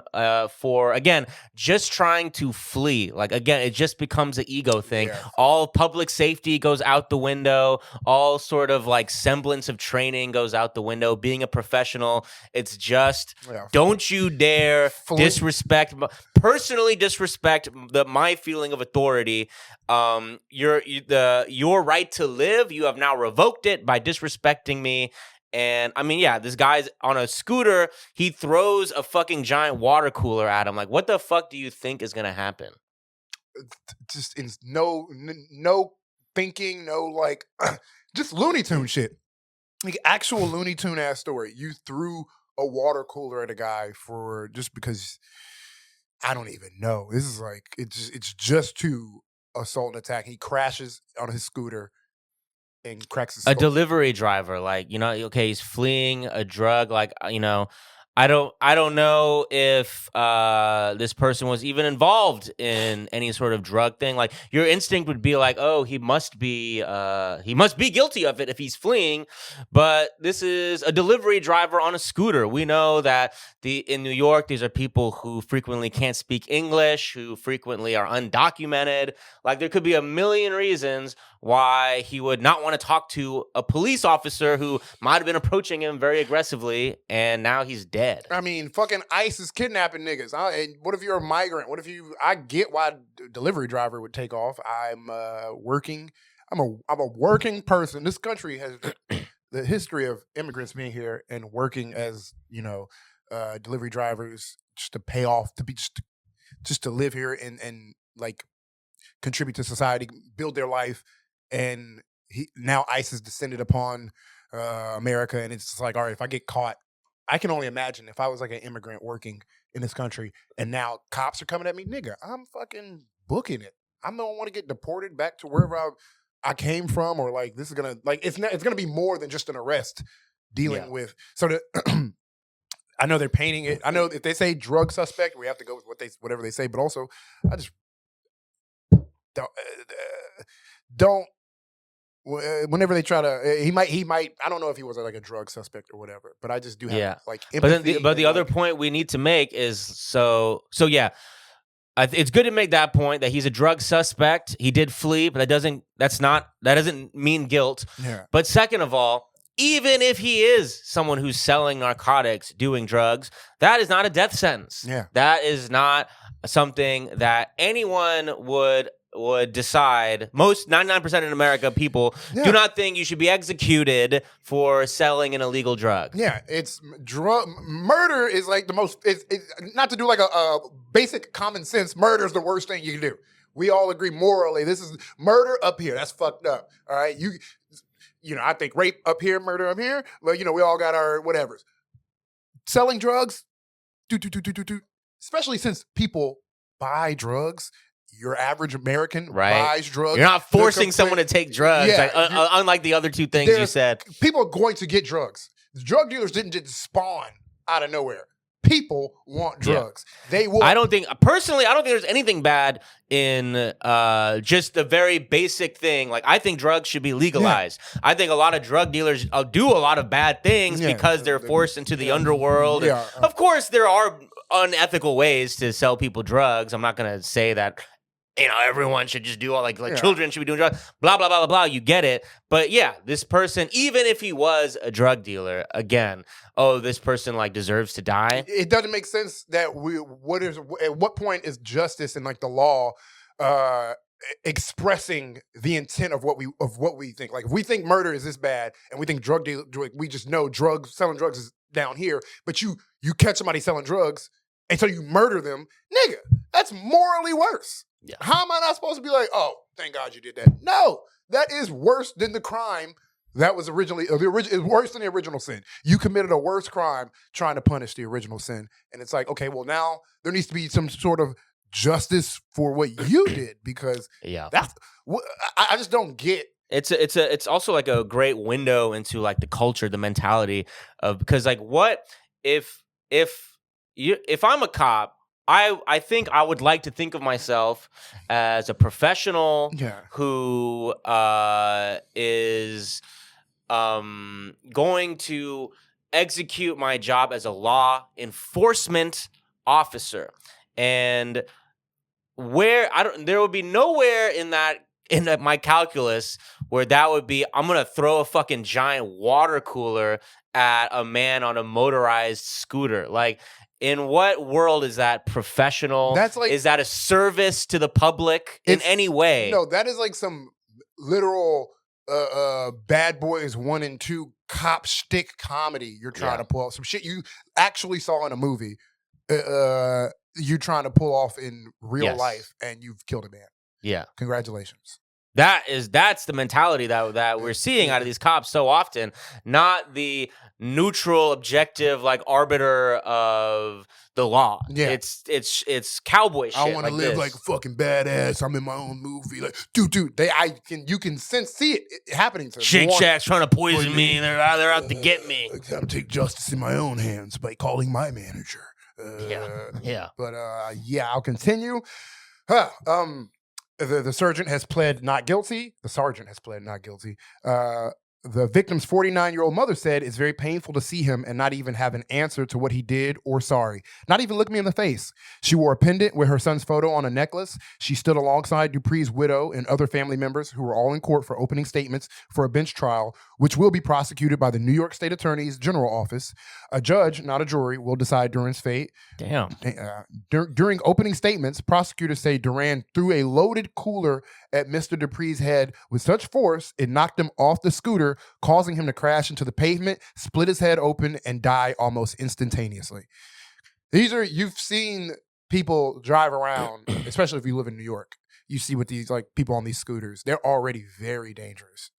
for, again, just trying to flee. Like, again, it just becomes an ego thing. Yeah. All public safety goes out the window. All sort of like semblance of training goes out the window. Being a professional, it's just, don't you dare personally disrespect my feeling of authority. Your right to live, you have now revoked it by disrespecting me. And I mean, yeah, this guy's on a scooter. He throws a fucking giant water cooler at him. Like, what the fuck do you think is gonna happen? Just no thinking, no like, just Looney Tune shit. Like actual Looney Tune ass story. You threw a water cooler at a guy for just because. I don't even know. This is like it's just too. Assault and attack. He crashes on his scooter and cracks his skull. A delivery driver, like, you know, okay, he's fleeing a drug, like, you know, I don't know if this person was even involved in any sort of drug thing. Like, your instinct would be like, oh, he must be guilty of it if he's fleeing. But this is a delivery driver on a scooter. We know that in New York, these are people who frequently can't speak English, who frequently are undocumented. Like, there could be a million reasons why he would not want to talk to a police officer who might have been approaching him very aggressively, and now he's dead. I mean, fucking ICE is kidnapping niggas. And what if you're a migrant? I get why a delivery driver would take off. I'm a working person. This country has the history of immigrants being here and working as, you know, delivery drivers just to pay off, just to live here and like contribute to society, build their life. And now ICE has descended upon America, and it's just like, all right, if I get caught, I can only imagine if I was like an immigrant working in this country, and now cops are coming at me, nigga, I'm fucking booking it. I don't want to get deported back to wherever I came from, or like this is gonna like it's gonna be more than just an arrest dealing with. So I know they're painting it. I know if they say drug suspect, we have to go with whatever they say. But also, I just don't. Whenever they try to, he might. I don't know if he was like a drug suspect or whatever, but I just do have like. But the other point we need to make is so yeah. it's good to make that point that he's a drug suspect. He did flee, but that doesn't mean guilt. Yeah. But second of all, even if he is someone who's selling narcotics, doing drugs, that is not a death sentence. Yeah. That is not something that anyone would decide. Most 99% in America people do not think you should be executed for selling an illegal drug. Yeah, it's murder is like the most. It's not to do like a basic common sense. Murder is the worst thing you can do. We all agree morally. This is murder up here. That's fucked up. All right, you know, I think rape up here, murder up here. Well, you know, we all got our whatevers. Selling drugs, especially since people buy drugs. Your average American buys drugs. You're not forcing someone to take drugs, unlike the other two things you said. People are going to get drugs. The drug dealers didn't just spawn out of nowhere. People want drugs. Yeah. They will. I don't think there's anything bad in just the very basic thing. Like, I think drugs should be legalized. Yeah. I think a lot of drug dealers do a lot of bad things because they're forced into the underworld. Yeah. Of course, there are unethical ways to sell people drugs. I'm not going to say that, you know, everyone should just do all like children should be doing drugs, blah, blah, blah, blah, blah. You get it. But yeah, this person, even if he was a drug dealer, again, this person like deserves to die. It doesn't make sense that at what point is justice and like the law expressing the intent of what we think. Like, if we think murder is this bad and we think drug dealer, we just know selling drugs is down here, but you catch somebody selling drugs and so you murder them, nigga, that's morally worse. Yeah. How am I not supposed to be like, oh, thank God you did that? No, that is worse than the crime that was originally, it's worse than the original sin. You committed a worse crime trying to punish the original sin. And it's like, okay, well, now there needs to be some sort of justice for what you did, because that's, I just don't get. It's also like a great window into like the culture, the mentality of, because like, what if I'm a cop, I think I would like to think of myself as a professional who is going to execute my job as a law enforcement officer. And there would be nowhere in my calculus where that would be, I'm going to throw a fucking giant water cooler at a man on a motorized scooter. Like, in what world is that professional? That's like, is that a service to the public in any way? No, that is like some literal Bad Boys 1 and 2 cop shtick comedy you're trying to pull off. Some shit you actually saw in a movie. You're trying to pull off in real life, and you've killed a man. Yeah. Congratulations. That's the mentality that we're seeing out of these cops so often, not the neutral, objective, like arbiter of the law. Yeah, it's cowboy shit. I want to live like a fucking badass. I'm in my own movie. Like, dude, you can see it happening to them. Shake Shack's trying to poison me. They're out to get me. I gotta take justice in my own hands by calling my manager. But I'll continue. The sergeant has pled not guilty. The sergeant has pled not guilty. The victim's 49-year-old mother said it's very painful to see him and not even have an answer to what he did or sorry. Not even look me in the face. She wore a pendant with her son's photo on a necklace. She stood alongside Dupree's widow and other family members who were all in court for opening statements for a bench trial, which will be prosecuted by the New York State Attorney's General Office. A judge, not a jury, will decide Duran's fate. Damn. During opening statements, prosecutors say Duran threw a loaded cooler at Mr. Dupree's head with such force it knocked him off the scooter, causing him to crash into the pavement, split his head open, and die almost instantaneously. You've seen people drive around, especially if you live in New York. You see with these like people on these scooters, they're already very dangerous.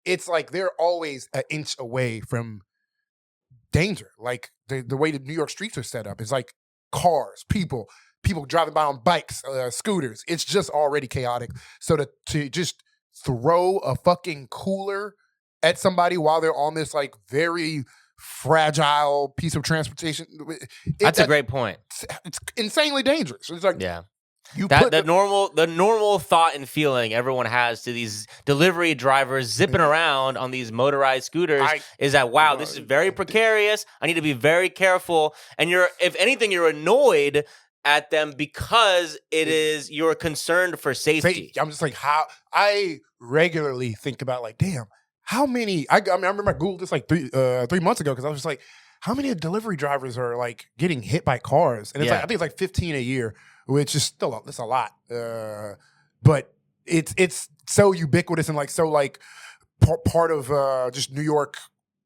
It's like they're always an inch away from danger. Like the way the New York streets are set up is like cars, people driving by on bikes, scooters. It's just already chaotic. So to just throw a fucking cooler at somebody while they're on this like very fragile piece of transportation. That's a great point. It's insanely dangerous. It's like, the normal thought and feeling everyone has to these delivery drivers zipping around on these motorized scooters is that, wow, this is very precarious. I need to be very careful. And if anything, you're annoyed at them because you're concerned for safety. I'm just like, how I regularly think about like, damn, how many? I remember I Googled this like 3 months ago because I was just like, how many delivery drivers are like getting hit by cars? And it's like I think it's like 15 a year, which is still that's a lot. But it's so ubiquitous and like so like part of just New York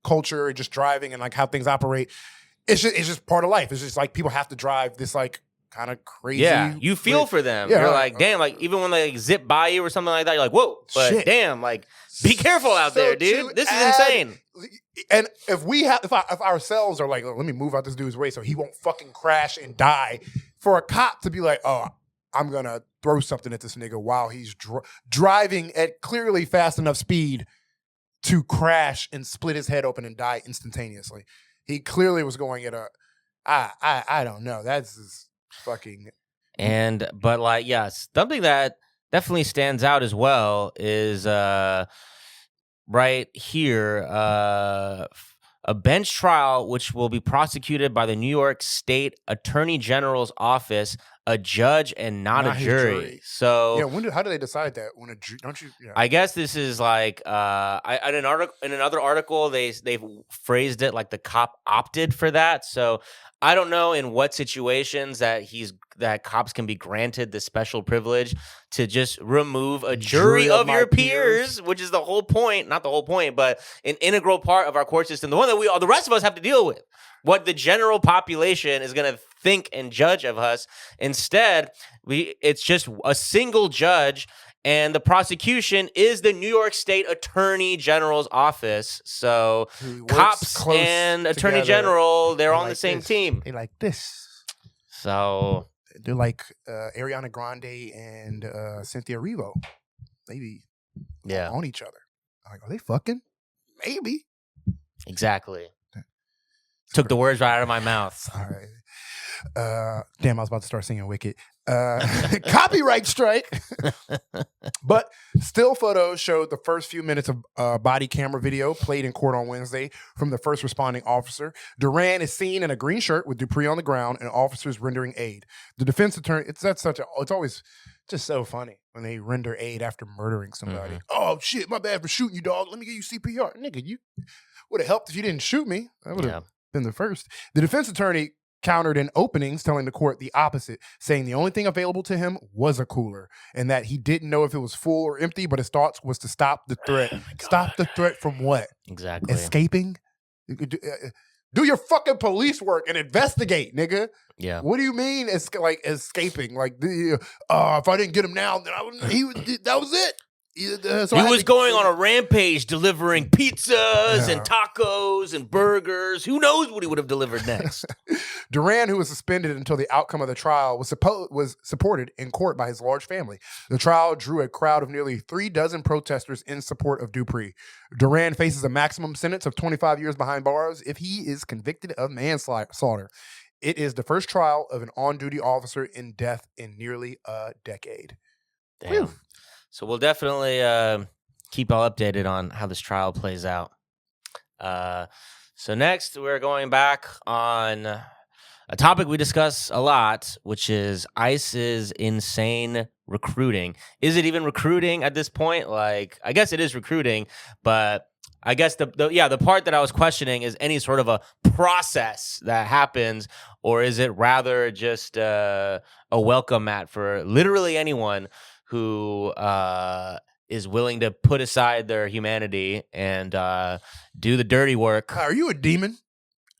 culture and just driving and like how things operate. It's just part of life. It's just like people have to drive this like kind of crazy. Yeah, you feel for them. Yeah, you're like, damn, like even when they like, zip by you or something like that, you're like, whoa, but shit. Damn, like be careful out there, dude. This is insane. And if ourselves are like, oh, let me move out this dude's way so he won't fucking crash and die, for a cop to be like, oh, I'm gonna throw something at this nigga while he's driving at clearly fast enough speed to crash and split his head open and die instantaneously. He clearly was going at I don't know. That's just fucking. But like, yes, something that definitely stands out as well is right here, a bench trial which will be prosecuted by the New York State Attorney General's office, a judge and not a jury. So yeah, how do they decide that? When don't you? Yeah. I guess this is like in another article they've phrased it like the cop opted for that. So I don't know in what situations that cops can be granted the special privilege to just remove a jury of your peers, which is the whole point. Not the whole point, but an integral part of our court system. The one that the rest of us have to deal with. What the general population is going to think and judge of us. Instead, it's just a single judge, and the prosecution is the New York State Attorney General's office. So cops and Attorney General, they're on the same team. They like this. So they're like Ariana Grande and Cynthia Erivo. They be on each other. I'm like, are they fucking? Maybe. Exactly. Took the words right out of my mouth. All right. Damn, I was about to start singing Wicked. Copyright strike. But still photos showed the first few minutes of body camera video played in court on Wednesday from the first responding officer. Duran is seen in a green shirt with Dupree on the ground and officers rendering aid. The defense attorney, it's always just so funny when they render aid after murdering somebody. Mm-hmm. Oh, shit, my bad for shooting you, dog. Let me give you CPR. Nigga, you would have helped if you didn't shoot me. That would have been the first. The defense attorney countered in openings, telling the court the opposite, saying the only thing available to him was a cooler and that he didn't know if it was full or empty, but his thoughts was to stop the threat. Stop the threat from what? Exactly. Escaping? Do your fucking police work and investigate, nigga. Yeah. What do you mean escaping? Like, if I didn't get him now, then that was it. So he was going on a rampage delivering pizzas and tacos and burgers. Who knows what he would have delivered next? Duran, who was suspended until the outcome of the trial, was supported in court by his large family. The trial drew a crowd of nearly 36 protesters in support of Dupree. Duran faces a maximum sentence of 25 years behind bars if he is convicted of manslaughter. It is the first trial of an on-duty officer in death in nearly a decade. Damn. Whew. So we'll definitely keep y'all updated on how this trial plays out. So next, we're going back on a topic we discuss a lot, which is ICE's insane recruiting. Is it even recruiting at this point? Like, I guess it is recruiting, but I guess the part that I was questioning is any sort of a process that happens, or is it rather just a welcome mat for literally anyone who is willing to put aside their humanity and do the dirty work. Are you a demon?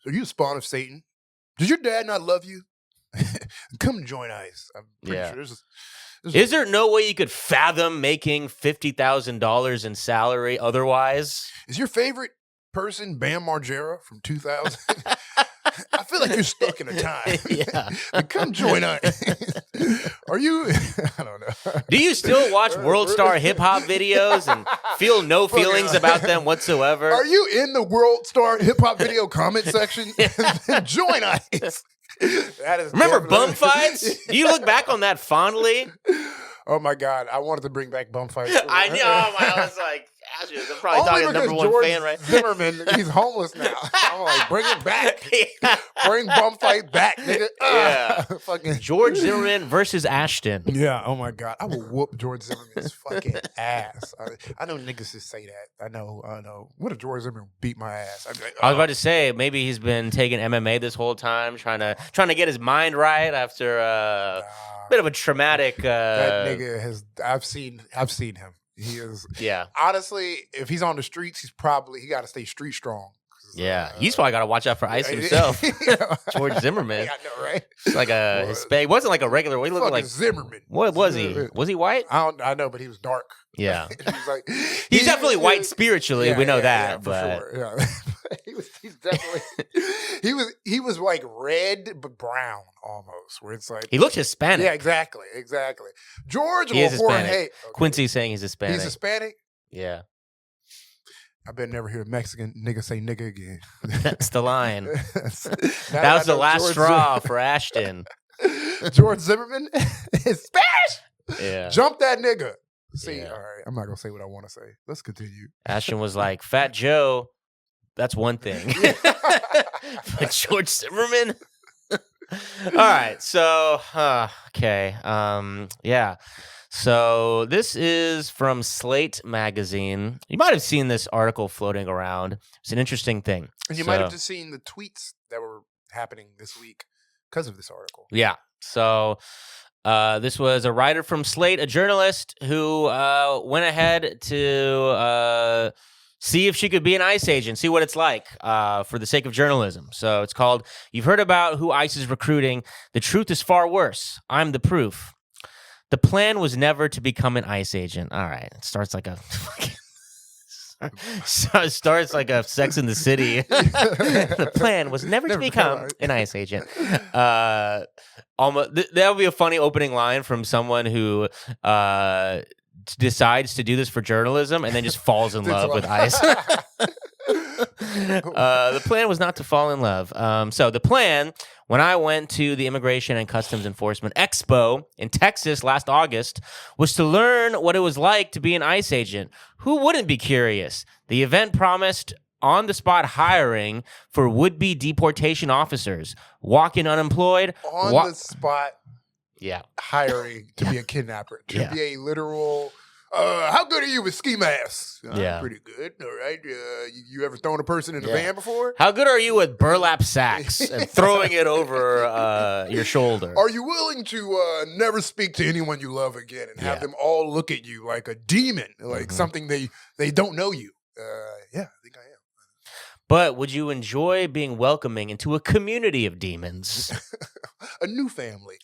Are you a spawn of Satan? Does your dad not love you? Come join ICE. I'm pretty sure there's Is there no way you could fathom making $50,000 in salary otherwise? Is your favorite person Bam Margera from 2000? I feel like you're stuck in a time. Yeah. Come join us. Are you? I don't know. Do you still watch World Star hip hop videos and feel no feelings about them whatsoever? Are you in the World Star hip hop video comment section? Join us. Remember bum fights? Do you look back on that fondly? Oh my God. I wanted to bring back bum fights. I know. I was like, questions. I'm probably talking to number one George fan, right? Zimmerman, he's homeless now. I'm like, bring him back. Bring bum fight back, nigga. Fucking George Zimmerman versus Ashton. Yeah, oh my God. I will whoop George Zimmerman's fucking ass. I know niggas just say that. I know. What if George Zimmerman beat my ass? I'd be like, I was about to say, maybe he's been taking MMA this whole time, trying to get his mind right after a bit of a traumatic. That nigga has. I've seen him. He is. Yeah. Honestly, if he's on the streets, he got to stay street strong. Yeah, he's probably got to watch out for ice himself. George Zimmerman. I know, right? It's like a Hispanic. Wasn't like a regular. He looked like Zimmerman. What was he? Was he white? I know, but he was dark. Yeah, he's like he's definitely white spiritually. Yeah, we know that, yeah, but for sure. Yeah. He's definitely he was like red but brown almost. Where it's like he looked Hispanic. Yeah, exactly. George he is Hispanic. Okay. Quincy's saying he's Hispanic. He's Hispanic. Yeah. I better never hear a Mexican nigga say nigga again. That's the line. That was the last straw for Ashton. George Zimmerman is Spanish. Yeah. Jump that nigga. See, all right. I'm not gonna say what I want to say. Let's continue. Ashton was like, Fat Joe, that's one thing. But George Zimmerman? All right. So, okay. Yeah. So this is from Slate magazine. You might have seen this article floating around. It's an interesting thing. And you might have just seen the tweets that were happening this week because of this article. Yeah. So this was a writer from Slate, a journalist who went ahead to see if she could be an ICE agent, see what it's like for the sake of journalism. So it's called, You've Heard About Who ICE is Recruiting. The Truth is Far Worse. I'm the Proof. The plan was never to become an ICE agent. All right. It starts like a Sex in the City. The plan was never to become an ICE agent. Almost that would be a funny opening line from someone who decides to do this for journalism and then just falls in love with ICE. The plan was not to fall in love. So the plan, when I went to the Immigration and Customs Enforcement Expo in Texas last August, was to learn what it was like to be an ICE agent. Who wouldn't be curious? The event promised on-the-spot hiring for would-be deportation officers, walk-in unemployed. On-the-spot hiring to be a kidnapper, to be a literal... how good are you with ski masks? Pretty good. All right. You ever thrown a person in a van before? How good are you with burlap sacks and throwing it over your shoulder? Are you willing to never speak to anyone you love again and have them all look at you like a demon, like something they don't know you? Yeah, I think I am. But would you enjoy being welcoming into a community of demons? A new family.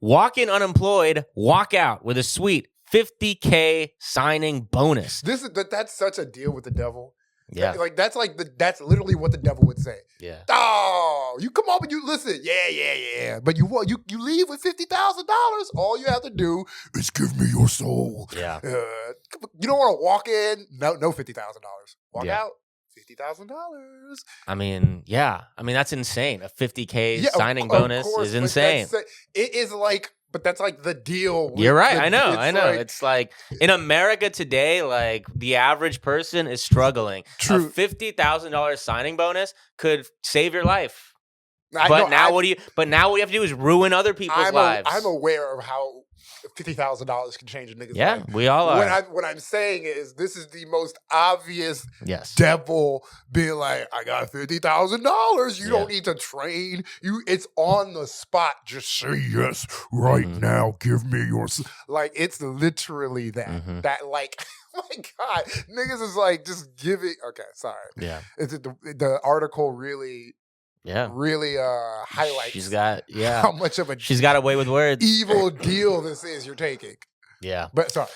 Walk in unemployed, walk out with a sweet $50K signing bonus. That's such a deal with the devil. Yeah, that's literally what the devil would say. Yeah. Oh, you come up and you listen. Yeah. But you leave with $50,000. All you have to do is give me your soul. Yeah. You don't want to walk in. No $50,000. Walk out. $50,000. I mean, that's insane. A $50K signing bonus is insane. It is like. But that's like the deal. You're right. I know. It's like in America today, like the average person is struggling. True. A $50,000 signing bonus could save your life. But now what you have to do is ruin other people's lives. I'm aware of how $50,000 can change a nigga's life. Yeah, we all are. What I'm saying is this is the most obvious yes. devil being like, I got $50,000. You don't need to train. It's on the spot. Just say yes right now. Give me your... Like, it's literally that. Mm-hmm. That, like... Oh my God. Niggas is like, just give it... Okay, sorry. Yeah. The article really... Yeah, really highlights. She's got how much of a she's got a way with words. Evil deal this is you're taking. Yeah, but sorry.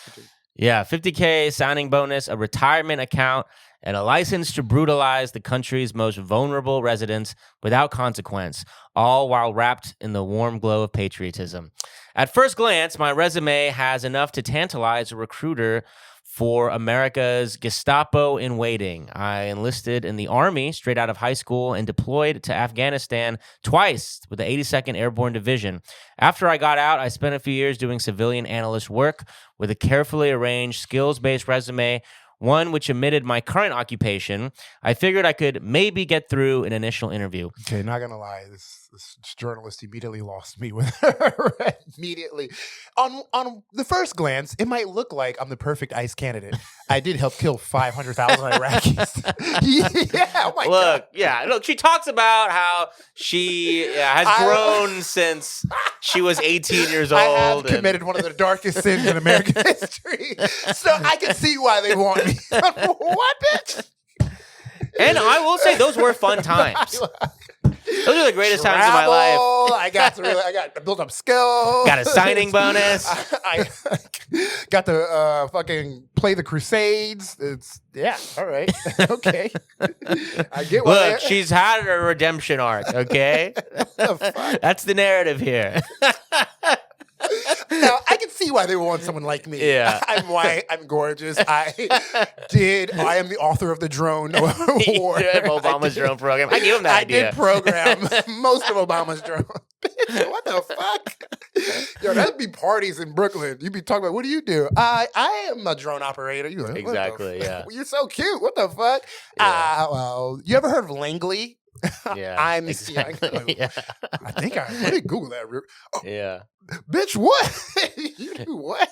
Yeah, $50K signing bonus, a retirement account, and a license to brutalize the country's most vulnerable residents without consequence, all while wrapped in the warm glow of patriotism. At first glance, my resume has enough to tantalize a recruiter for America's Gestapo in waiting. I enlisted in the Army straight out of high school and deployed to Afghanistan twice with the 82nd Airborne Division. After I got out, I spent a few years doing civilian analyst work with a carefully arranged, skills-based resume one which omitted my current occupation. I figured I could maybe get through an initial interview. Okay, not gonna lie, this journalist immediately lost me with her. Immediately. On the first glance, it might look like I'm the perfect ICE candidate. I did help kill 500,000 Iraqis. Yeah, oh my God. Look, she talks about how she has grown since she was 18 years old. I have committed one of the darkest sins in American history. So I can see why they want me. What, bitch? And I will say those were fun times. Those are the greatest times of my life. I got to build up skill. Got a signing bonus. I got to fucking play the Crusades. All right, okay. I get what. Look, she's had her redemption arc. Okay, that's the narrative here. Now, I can see why they want someone like me. Yeah. I'm white. I'm gorgeous. I am the author of the drone war. Obama's drone program. I gave him that idea. I did program most of Obama's drone. Bitch, what the fuck? Yo, that'd be parties in Brooklyn. You'd be talking about, what do you do? I am a drone operator. You're like, exactly, yeah. You're so cute. What the fuck? Yeah. Well, you ever heard of Langley? Yeah, I'm exactly. Yeah. I think let me Google that. Oh, yeah. Bitch, what? You do what?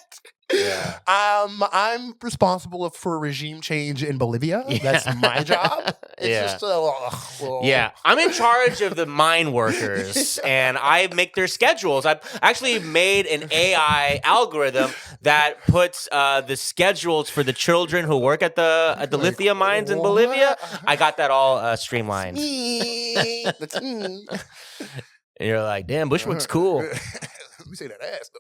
Yeah. I'm responsible for regime change in Bolivia. Yeah. That's my job. It's just yeah. I'm in charge of the mine workers, and I make their schedules. I've actually made an AI algorithm that puts the schedules for the children who work at the lithium mines in Bolivia. I got that all streamlined. And you're like, damn, Bushwick's cool. Let me say that ass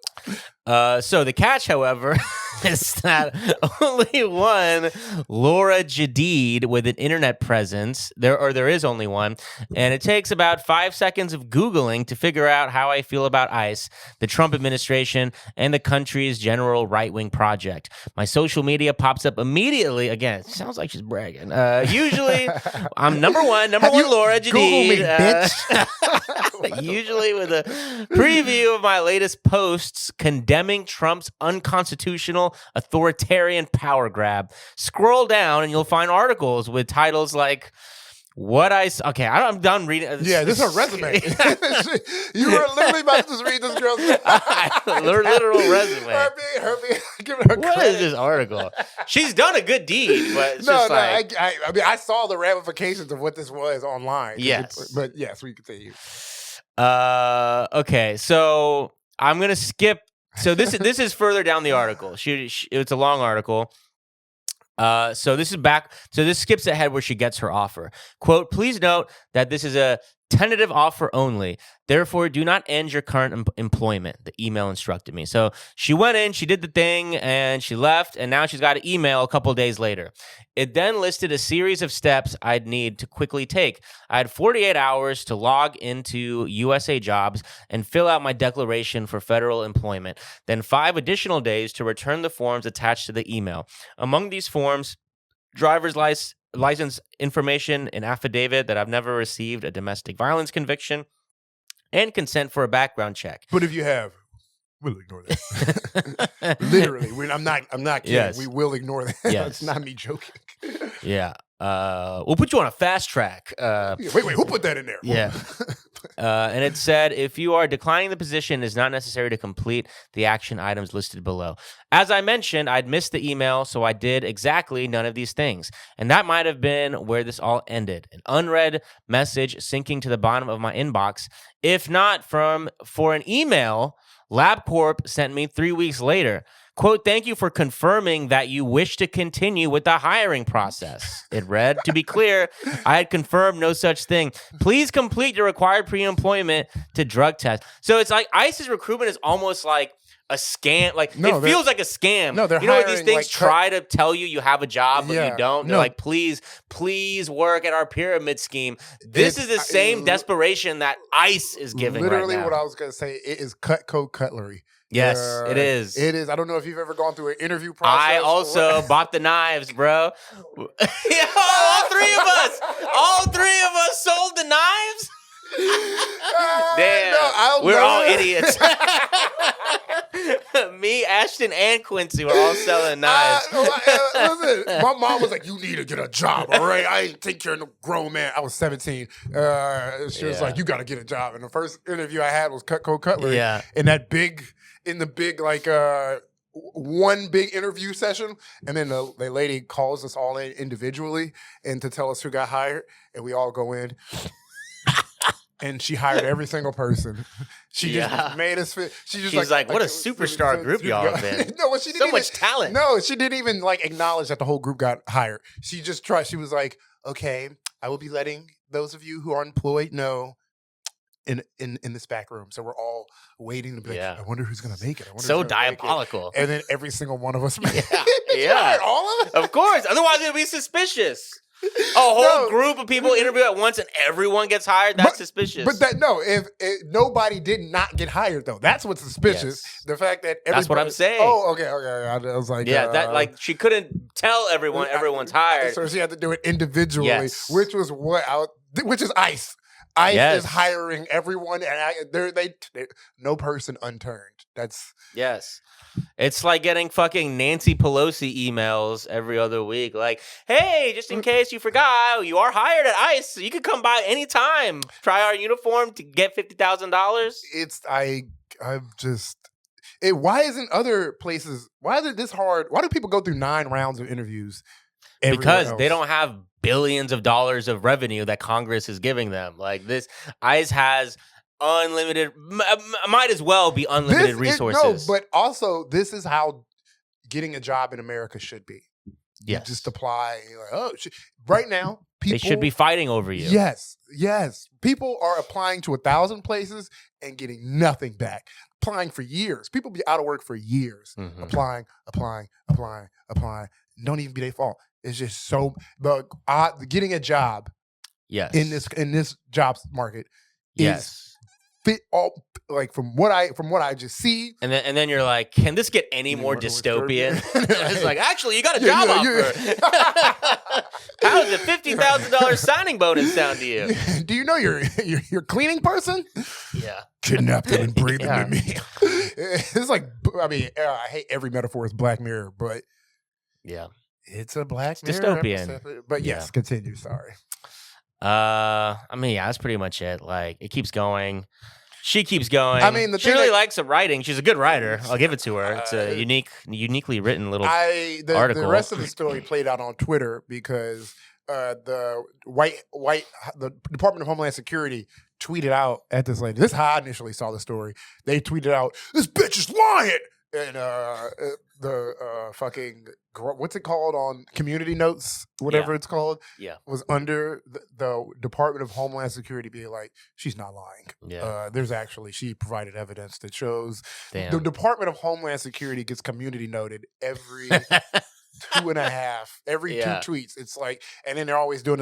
though. So the catch, however, is that only one Laura Jadid with an internet presence, there is only one, and it takes about 5 seconds of Googling to figure out how I feel about ICE, the Trump administration, and the country's general right-wing project. My social media pops up immediately. Again, it sounds like she's bragging. Usually, I'm number one Laura Jadid. Google me, bitch. Usually with a preview of my latest posts condemning Trump's unconstitutional authoritarian power grab. Scroll down and you'll find articles with titles like I'm done reading. Yeah, this is a resume. You were literally about to just read this girl's literal resume. Her giving her what credit. is this article? She's done a good deed, but it's I saw the ramifications of what this was online. Yes. But yes, we continue. Okay, so I'm gonna skip. So this is further down the article. It's a long article. So this is back. So this skips ahead where she gets her offer. Quote, please note that this is a tentative offer only. Therefore, do not end your current employment. The email instructed me. So she went in, she did the thing, and she left, and now she's got an email a couple days later. It then listed a series of steps I'd need to quickly take. I had 48 hours to log into USA Jobs and fill out my declaration for federal employment, then 5 additional days to return the forms attached to the email. Among these forms, driver's license information, an affidavit that I've never received a domestic violence conviction, and consent for a background check. But if you have, we'll ignore that. Literally, I'm not kidding. Yes. We will ignore that. Yes. It's not me joking. Yeah. We'll put you on a fast track. Wait, who put that in there? Yeah. And it said, if you are declining the position, it is not necessary to complete the action items listed below. As I mentioned, I'd missed the email, so I did exactly none of these things. And that might have been where this all ended. An unread message sinking to the bottom of my inbox. If not for an email LabCorp sent me 3 weeks later. Quote, thank you for confirming that you wish to continue with the hiring process. It read, to be clear, I had confirmed no such thing. Please complete your required pre-employment to drug test. So it's like ICE's recruitment is almost like a scam. Like it feels like a scam. No, they're hiring, these things like, try to tell you have a job, but you don't. They're no. like, please work at our pyramid scheme. This is the same desperation that ICE is giving literally right now. What I was going to say, it is Cutco cutlery. Yes, it is. It is. I don't know if you've ever gone through an interview process. I also bought the knives, bro. Yeah, all three of us sold the knives. Damn, no, we're all idiots. Me, Ashton, and Quincy were all selling knives. Listen, my mom was like, "You need to get a job, all right? I ain't take care of no grown man." I was 17. She was like, "You got to get a job." And the first interview I had was Cutco Cutlery. Yeah. In the big like one big interview session, and then the lady calls us all in individually and to tell us who got hired, and we all go in. And she hired every single person. She just made us fit. She's like, what a superstar group y'all have been. No, well, she didn't so much talent. No, she didn't even like acknowledge that the whole group got hired. She just tried. She was like, okay, I will be letting those of you who are employed know in this back room. So we're all waiting to be like, I wonder who's going to make it. So diabolical. And then every single one of us made it. Yeah. All of them? Of course. Otherwise, it would be suspicious. A whole group of people interview at once and everyone gets hired. That's suspicious. But if nobody did not get hired though, that's what's suspicious. Yes. The fact that that's what I'm saying. Oh, okay. I was like, that like she couldn't tell everyone's hired, so she had to do it individually, which was which is ICE. ICE is hiring everyone, and they no person unturned. That's It's like getting fucking Nancy Pelosi emails every other week. Like, hey, just in case you forgot, you are hired at ICE. So you can come by anytime. Try our uniform to get $50,000. Why isn't other places, why is it this hard? Why do people go through 9 rounds of interviews? Because they don't have billions of dollars of revenue that Congress is giving them. Like this, ICE has unlimited, might as well be unlimited resources. But also this is how getting a job in America should be. Yes. You just apply. Right now, people, they should be fighting over you. Yes. People are applying to 1,000 places and getting nothing back. Applying for years. People be out of work for years. Mm-hmm. Applying. Don't even be their fault. It's just so. But getting a job. Yes. In this jobs market. Is fit all like from what I just see, and then you're like, can this get any more dystopian? It's like, actually, you got a job offer. How does a $50,000 signing bonus sound to you? Do you know your cleaning person? Yeah, kidnap them and bring them to me. It's like, I mean, I hate every metaphor is Black Mirror, but it's a Black Mirror dystopian. Episode. But yes, continue. Sorry. I mean, that's pretty much it. Like, it keeps going. She keeps going. I mean, she really likes the writing. She's a good writer. I'll give it to her. It's a uniquely written little article. The rest of the story played out on Twitter because the Department of Homeland Security tweeted out at this lady. This is how I initially saw the story. They tweeted out, "This bitch is lying," and the fucking what's it called on community notes, whatever it's called, was under the Department of Homeland Security being like, she's not lying. There's actually, she provided evidence that shows the Department of Homeland Security gets community noted every 2.5, every 2 tweets. It's like, and then they're always doing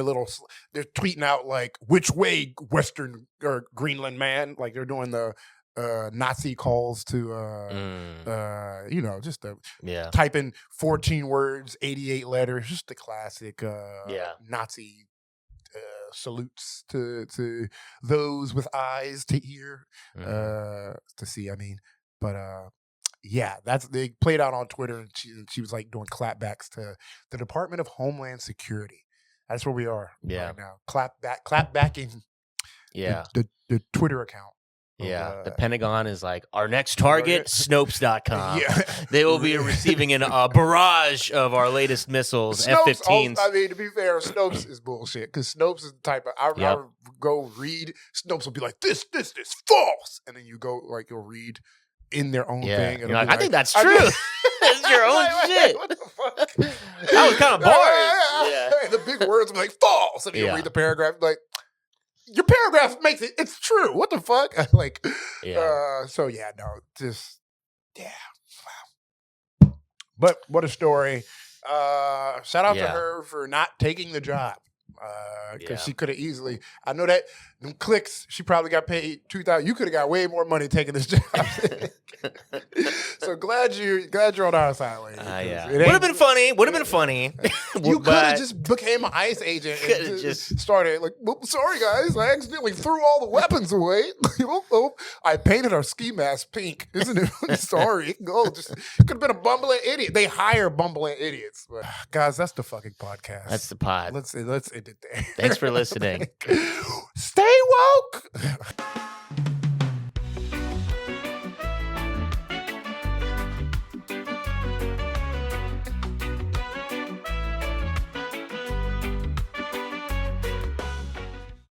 they're tweeting out like, which way Western or Greenland man, like they're doing the Nazi calls to just type in 14 words, 88 letters, just the classic Nazi salutes to those with eyes to hear, to see. I mean, but they played out on Twitter, and she was like doing clapbacks to the Department of Homeland Security. That's where we are right now. Clapbacking the Twitter account. The Pentagon is like, our next target, Snopes.com. They will be receiving a barrage of our latest missiles, F-15s. I mean, to be fair, Snopes is bullshit, because Snopes is the type of, I would go read, Snopes will be like, this is false. And then you go, like, you'll read in their own thing. And like, I think that's true. It's your own shit. What the fuck? That was kind of boring. The big words will be like, false. And you read the paragraph, like, your paragraph makes it. It's true. What the fuck? Wow. But what a story. Shout out to her for not taking the job. because she could have easily. I know that them clicks. She probably got paid $2,000. You could have got way more money taking this job. So glad you're on our side, lady. Yeah, would have been funny. You could have just became an ICE agent and just started like, sorry guys, I accidentally threw all the weapons away. I painted our ski mask pink. Isn't it? Sorry. Go. Just could have been a bumbling idiot. They hire bumbling idiots. But, guys, that's the fucking podcast. That's the pod. Let's end it there. Thanks for listening. Stay woke.